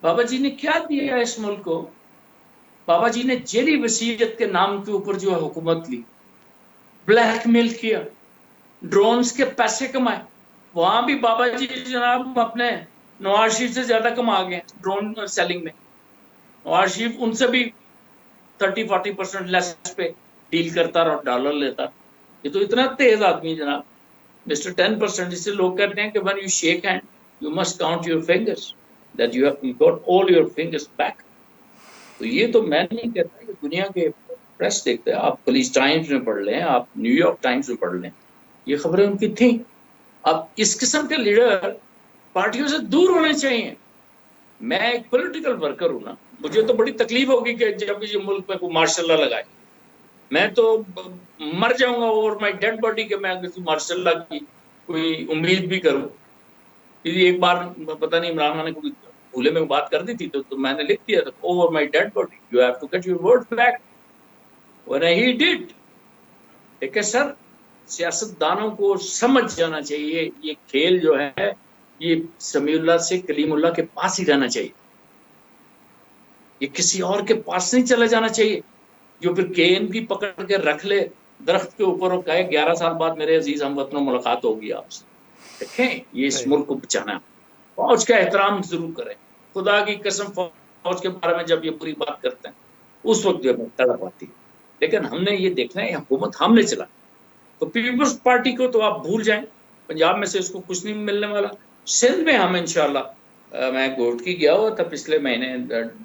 بابا جی نے کیا دیا ہے اس ملک کو. بابا جی نے جیلی وصیت کے نام کے اوپر جو ہے حکومت لی, بلیک میل کیا, ڈرونز کے پیسے کمائے. وہاں بھی بابا جی جناب اپنے نواز شریف سے زیادہ کما گئے ڈرون سیلنگ میں. نواز شریف ان سے بھی 30-40% لیس پہ ڈیل کرتا اور ڈالر لیتا. یہ تو اتنا تیز آدمی جناب, مسٹر 10%. جس سے لوگ کہتے ہیں کہ when you shake hand you must count your fingers that you have got all your fingers back. تو یہ تو میں نہیں کہتا کہ دنیا کے پریس دیکھتے ہیں، آپ پولیس ٹائمز میں پڑھ لیں، آپ نیو یارک ٹائمز میں پڑھ لیں، یہ خبریں ان کی تھیں. اب اس قسم کے لیڈر پارٹیوں سے دور ہونے چاہیے. میں ایک پولیٹیکل ورکر ہوں نا، مجھے تو بڑی تکلیف ہوگی کہ جب یہ ملک میں کوئی ماشاء اللہ لگائے. میں تو مر جاؤں گا اوور مائی ڈیڈ باڈی کہ میں کسی ماشاء اللہ کی کوئی امید بھی کروں. ایک بار پتہ نہیں عمران خان نے کوئی بھولے میں بات کر دی تھی تو میں نے لکھ دیا تھا over my dead body you have to get your word back when he did. ٹھیک ہے سر، سیاست دانوں کو سمجھ جانا چاہیے یہ کھیل جو ہے یہ سمیع اللہ سے کلیم اللہ کے پاس ہی رہنا چاہیے، یہ کسی اور کے پاس نہیں چلا جانا چاہیے جو پھر کین کی پکڑ کے رکھ لے درخت کے اوپر اور کہے 11 سال بعد میرے عزیز ہم وطنوں ملاقات ہوگی آپ سے. دیکھیں یہ اس ملک کو بچانا ہے. فوج کا احترام ضرور کریں، خدا کی قسم فوج کے بارے میں جب یہ پوری بات کرتے ہیں اس وقت جو ہے تڑپ آتی ہے. لیکن ہم نے یہ دیکھنا ہے حکومت ہم نے چلا تو پیپلز پارٹی کو تو آپ بھول جائیں، پنجاب میں سے اس کو کچھ نہیں ملنے والا. سندھ میں ہم انشاءاللہ میں گوٹکی گیا ہوا تھا پچھلے مہینے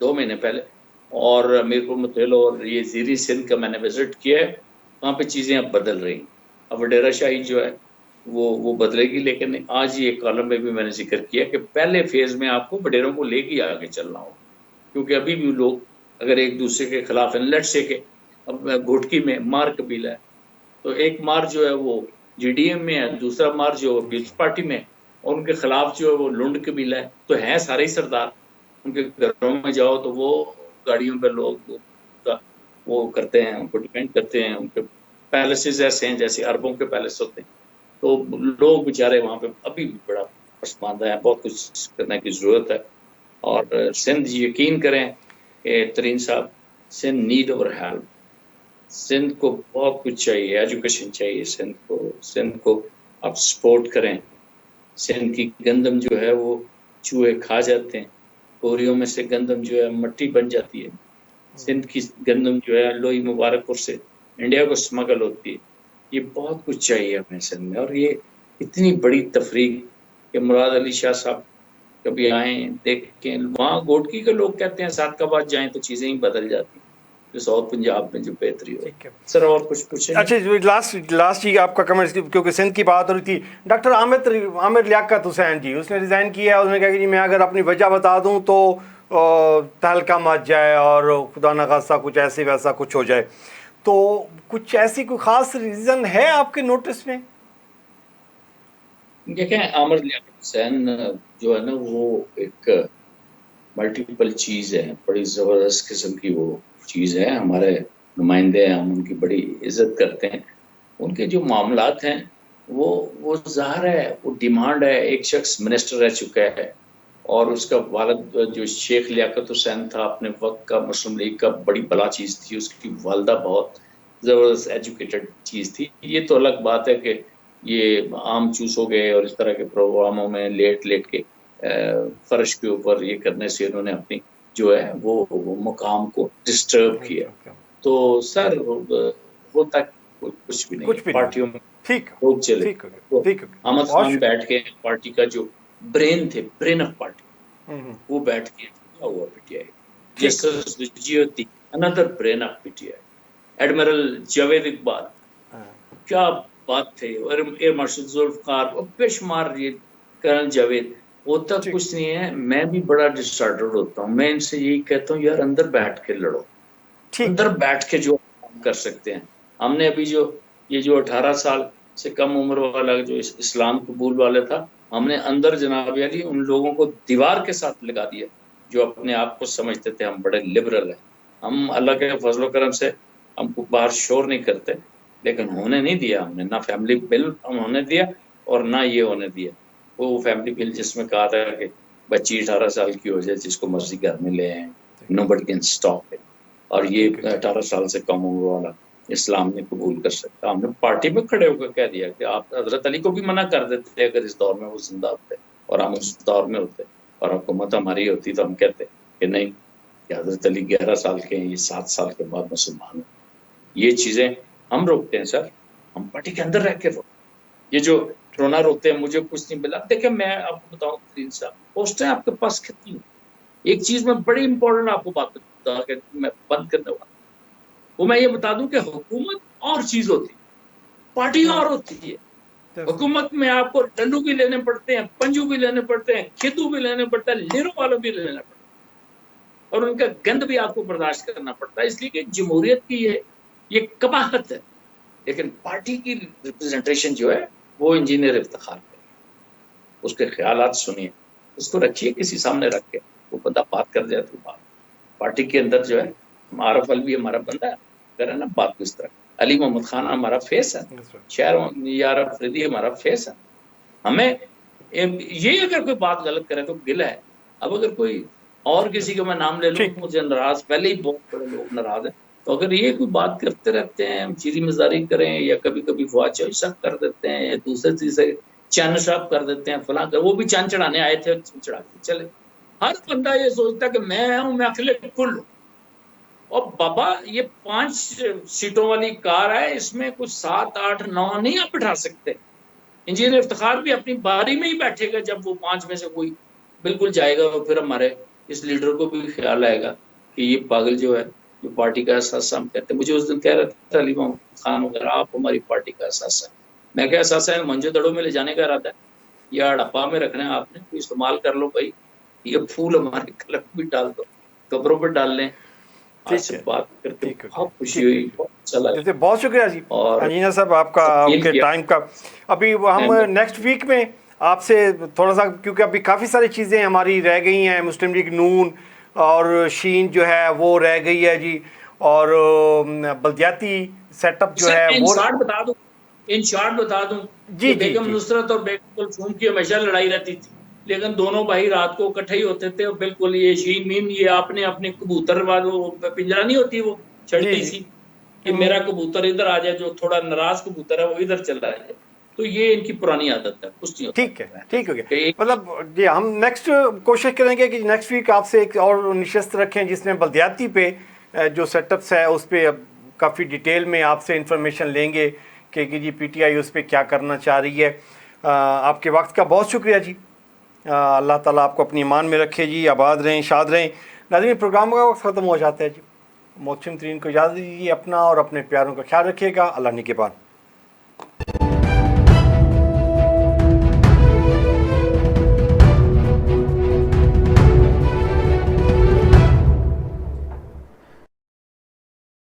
2 مہینے پہلے، اور میرپور متھیل اور یہ زیری سندھ کا میں نے وزٹ کیا ہے. وہاں پہ چیزیں اب بدل رہی ہیں. اب وڈیرا شاہی جو ہے وہ بدلے گی، لیکن آج یہ کالم میں بھی میں نے ذکر کیا کہ پہلے فیز میں آپ کو وڈیروں کو لے کے آگے چلنا ہوگا، کیونکہ ابھی بھی لوگ اگر ایک دوسرے کے خلاف ہیں. لیٹ سے کہ اب گھوٹکی میں مار قبیلہ ہے تو ایک مار جو ہے وہ جی ڈی ایم میں ہے، دوسرا مار جو پیپلز پارٹی میں، اور ان کے خلاف جو ہے وہ لنڈ قبیلہ ہے. تو ہیں سارے ہی سردار، ان کے گھروں میں جاؤ تو وہ گاڑیوں پہ لوگ وہ کرتے ہیں، ان کو ڈیپینڈ کرتے ہیں، ان کے پیلسز ایسے ہیں جیسے عربوں کے پیلس ہوتے ہیں. تو لوگ بیچارے وہاں پہ ابھی بھی بڑا پسماندہ ہے، بہت کچھ کرنے کی ضرورت ہے. اور سندھ یقین کریں کہ ترین صاحب سندھ نیڈ اور ہیلپ. سندھ کو بہت کچھ چاہیے، ایجوکیشن چاہیے سندھ کو آپ سپورٹ کریں. سندھ کی گندم جو ہے وہ چوہے کھا جاتے ہیں، بوریوں میں سے گندم جو ہے مٹی بن جاتی ہے. سندھ کی گندم جو ہے لوئی مبارک پور سے انڈیا کو سمگل ہوتی ہے. یہ بہت کچھ چاہیے اپنے سندھ میں، اور یہ اتنی بڑی تفریق کہ مراد علی شاہ صاحب کبھی آئیں دیکھیں. وہاں گوٹکی کے لوگ کہتے ہیں صادقآباد جائیں تو چیزیں ہی بدل جاتی ہیں، جو ساؤتھ پنجاب میں جو بہتری ہو. ٹھیک ہے سر اور کچھ پوچھیں؟ اچھا لاسٹ ہی آپ کا کمنٹ، کیونکہ سندھ کی بات ہو رہی تھی. ڈاکٹر عامر لیاقت حسین جی، اس نے ریزائن کیا ہے. اس نے کہا کہ جی میں اگر اپنی وجہ بتا دوں تو تہلکہ مچ جائے اور خدا نخواستہ کچھ ایسے ویسا کچھ ہو جائے. تو کچھ ایسی کوئی خاص ریزن ہے آپ کے نوٹس میں؟ دیکھیں عامر لیاقت حسین جو ہے نا وہ ایک ملٹیپل چیز ہے، بڑی زبردست قسم کی وہ چیز ہے. ہمارے نمائندے ہیں، ہم ان کی بڑی عزت کرتے ہیں. ان کے جو معاملات ہیں وہ ظاہر ہے، وہ ڈیمانڈ ہے. ایک شخص منسٹر رہ چکا ہے اور اس کا والد جو شیخ لیاقت حسین تھا اپنے وقت کا مسلم لیگ کا بڑی بلا چیز تھی. اس کی والدہ بہت زبردست ایجوکیٹڈ چیز تھی. یہ تو الگ بات ہے کہ یہ عام چوس ہو گئے اور اس طرح کے پروگراموں میں لیٹ کے فرش کے اوپر یہ کرنے سے انہوں نے اپنی جو ہے وہ مقام کو ڈسٹرب کیا. تو سر ہوتا کچھ بھی نہیں ہے پارٹیوں میں. ٹھیک لوگ چلے ٹھیک تو ٹھیک. احمد خان بیٹھ کے پارٹی کا جو برین تھے، برین آف پارٹی، وہ بیٹھ کے کیا ہوا پی ٹی آئی. جسٹس وجیوتی اندر برین آف پی ٹی آئی. ایڈمرل جاوید اقبال کیا بات تھے، ایئر مارشل ذوالفقار اور بے شمار یہ کرنل جاوید. ہوتا کچھ نہیں ہے. میں بھی بڑا ڈسٹارٹڈ ہوتا ہوں. میں ان سے یہی کہتا ہوں یار اندر بیٹھ کے لڑو، اندر بیٹھ کے جو کر سکتے ہیں. ہم نے ابھی یہ جو 18 سال سے کم عمر والا جو اسلام قبول والا تھا، ہم نے اندر جناب علی ان لوگوں کو دیوار کے ساتھ لگا دیا جو اپنے آپ کو سمجھتے تھے ہم بڑے لبرل ہیں. ہم اللہ کے فضل و کرم سے ہم کو باہر شور نہیں کرتے، لیکن ہونے نہیں دیا ہم نے. نہ فیملی بل ہم ہونے دیا اور نہ یہ ہونے دیا. وہ فیملی بل جس میں کہا تھا کہ بچی 18 سال کی ہو جائے جس کو مرضی گھر میں لے آئیں، nobody can stop it. اور یہ 18 سال سے کم عمر والا اسلام نے قبول کر سکتا. ہم نے پارٹی میں کھڑے ہو کر کہہ دیا کہ آپ حضرت علی کو بھی منع کر دیتے اگر اس دور میں وہ زندہ ہوتے اور ہم اس دور میں ہوتے اور حکومت ہماری ہوتی تو ہم کہتے کہ نہیں کہ حضرت علی 11 سال کے ہیں، یہ 7 سال کے بعد مسلمان ہیں. یہ چیزیں ہم روکتے ہیں سر، ہم پارٹی کے اندر رہ کے روکتے. یہ جو رونا روتے ہیں مجھے کچھ نہیں ملا. دیکھیں میں آپ کو بتاؤں ترین صاحب، پوسٹیں آپ کے پاس کتنی. ایک چیز میں بڑی امپورٹنٹ آپ کو بات بتاؤں، میں بند کرنے والا وہ میں یہ بتا دوں کہ حکومت اور چیز ہوتی ہے، پارٹی اور ہوتی ہے. حکومت میں آپ کو ڈنڈو بھی لینے پڑتے ہیں، پنجو بھی لینے پڑتے ہیں، کھدو بھی لینے پڑتا ہے، لیرو والوں بھی لینا پڑتا ہے، اور ان کا گند بھی آپ کو برداشت کرنا پڑتا ہے، اس لیے کہ جمہوریت کی یہ قباحت ہے. لیکن پارٹی کی ریپرزنٹیشن جو ہے وہ انجینئر افتخار کرے، اس کے خیالات سنیے، اس کو رکھیے کسی سامنے رکھ کے، وہ بندہ بات کر جائے تو بات. پارٹی کے اندر جو ہے عارف الوی ہمارا بندہ ہے، کرے نا بات کو اس طرح. علی محمد خان ہمارا فیس ہے، شہر یار افریدی ہمارا فیس ہے. ہمیں یہ اگر کوئی بات غلط کرے تو گلا ہے. اب اگر کوئی اور کسی کا میں نام لے لوں مجھے ناراض، پہلے ہی بہت بڑے لوگ ناراض ہیں، تو اگر یہ کوئی بات کرتے رہتے ہیں، ہم چیری مزاری کریں یا کبھی کبھی فواد چوئی صاحب کر دیتے ہیں یا دوسرے تیسرے چند صاحب کر دیتے ہیں فلاں کر، وہ بھی چند چڑھانے آئے تھے چڑھا کے چلے. ہر بندہ یہ سوچتا کہ میں ہوں، میں اکیلے کل ہوں. اور بابا یہ 5 سیٹوں والی کار ہے، اس میں کچھ 7 8 9 نہیں آپ بٹھا سکتے. انجینئر افتخار بھی اپنی باری میں ہی بیٹھے گا جب وہ 5 میں سے کوئی بالکل جائے گا، اور پھر ہمارے اس لیڈر کو بھی خیال آئے گا کہ یہ پاگل جو ہے جو پارٹی کا احساس ہم کہتے ہیں. مجھے اس دن کہہ رہا تھا علی محمد خان وغیرہ آپ ہماری پارٹی کا احساس ہے. میں کیا احساس ہے منجو دڑوں میں لے جانے کا ارادہ ہے یا ہڑپا میں رکھنا ہے آپ نے، کوئی استعمال کر لو بھائی، یہ پھول ہمارے قلم بھی ڈال دو، قبروں پہ ڈال لیں. آج ٹھیک سے ہے، بات کر کے ٹھیک ہے، بہت خوشی ٹھیک ہے. ہوئی، بہت اچھا لگا. جیسے بہت شکریہ جی اور انجینئر صاحب آپ کا، آپ اپیل کے کیا ٹائم کا. ابھی ہم نیکسٹ ویک میں آپ سے تھوڑا سا، کیونکہ ابھی کافی ساری چیزیں ہماری رہ گئی ہیں، مسلم لیگ نون اور شین جو ہے وہ رہ گئی ہے جی، اور بلدیاتی سیٹ اپ جو سر ہے میں وہ. ان شارٹ بتا دوں جی کہ جی بیگم جی نصرت اور بیگم کلثوم کی ہمیشہ لڑائی رہتی تھی، لیکن دونوں بھائی رات کو اکٹھے ہی ہوتے تھے. اور بالکل یہ شین مین یہ آپ نے اپنے کبوتر وہ پنجرا نہیں ہوتی وہ جی چھڑی جی سی کہ میرا کبوتر ادھر آ جائے، جو تھوڑا ناراض کبوتر ہے وہ ادھر چلا جائے. تو یہ ان کی پرانی عادت ہے، کچھ نہیں ٹھیک ہے، ہوتا ٹھیک ہو گیا. کہ مطلب جی ہم نیکسٹ کوشش کریں گے کہ نیکسٹ ویک آپ سے ایک اور نشست رکھیں جس میں بلدیاتی پہ جو سیٹ اپس ہے اس پہ کافی ڈیٹیل میں آپ سے انفارمیشن لیں گے کہ جی پی ٹی آئی اس پہ کیا کرنا چاہ رہی ہے. آپ کے وقت کا بہت شکریہ جی. اللہ تعالیٰ آپ کو اپنی ایمان میں رکھے جی، آباد رہیں، شاد رہیں. ناظرین پروگرام کا وقت ختم ہو جاتا ہے جی. محترم ترین کو اجازت دیجیے، اپنا اور اپنے پیاروں کا خیال رکھیے گا. اللہ نگہبان.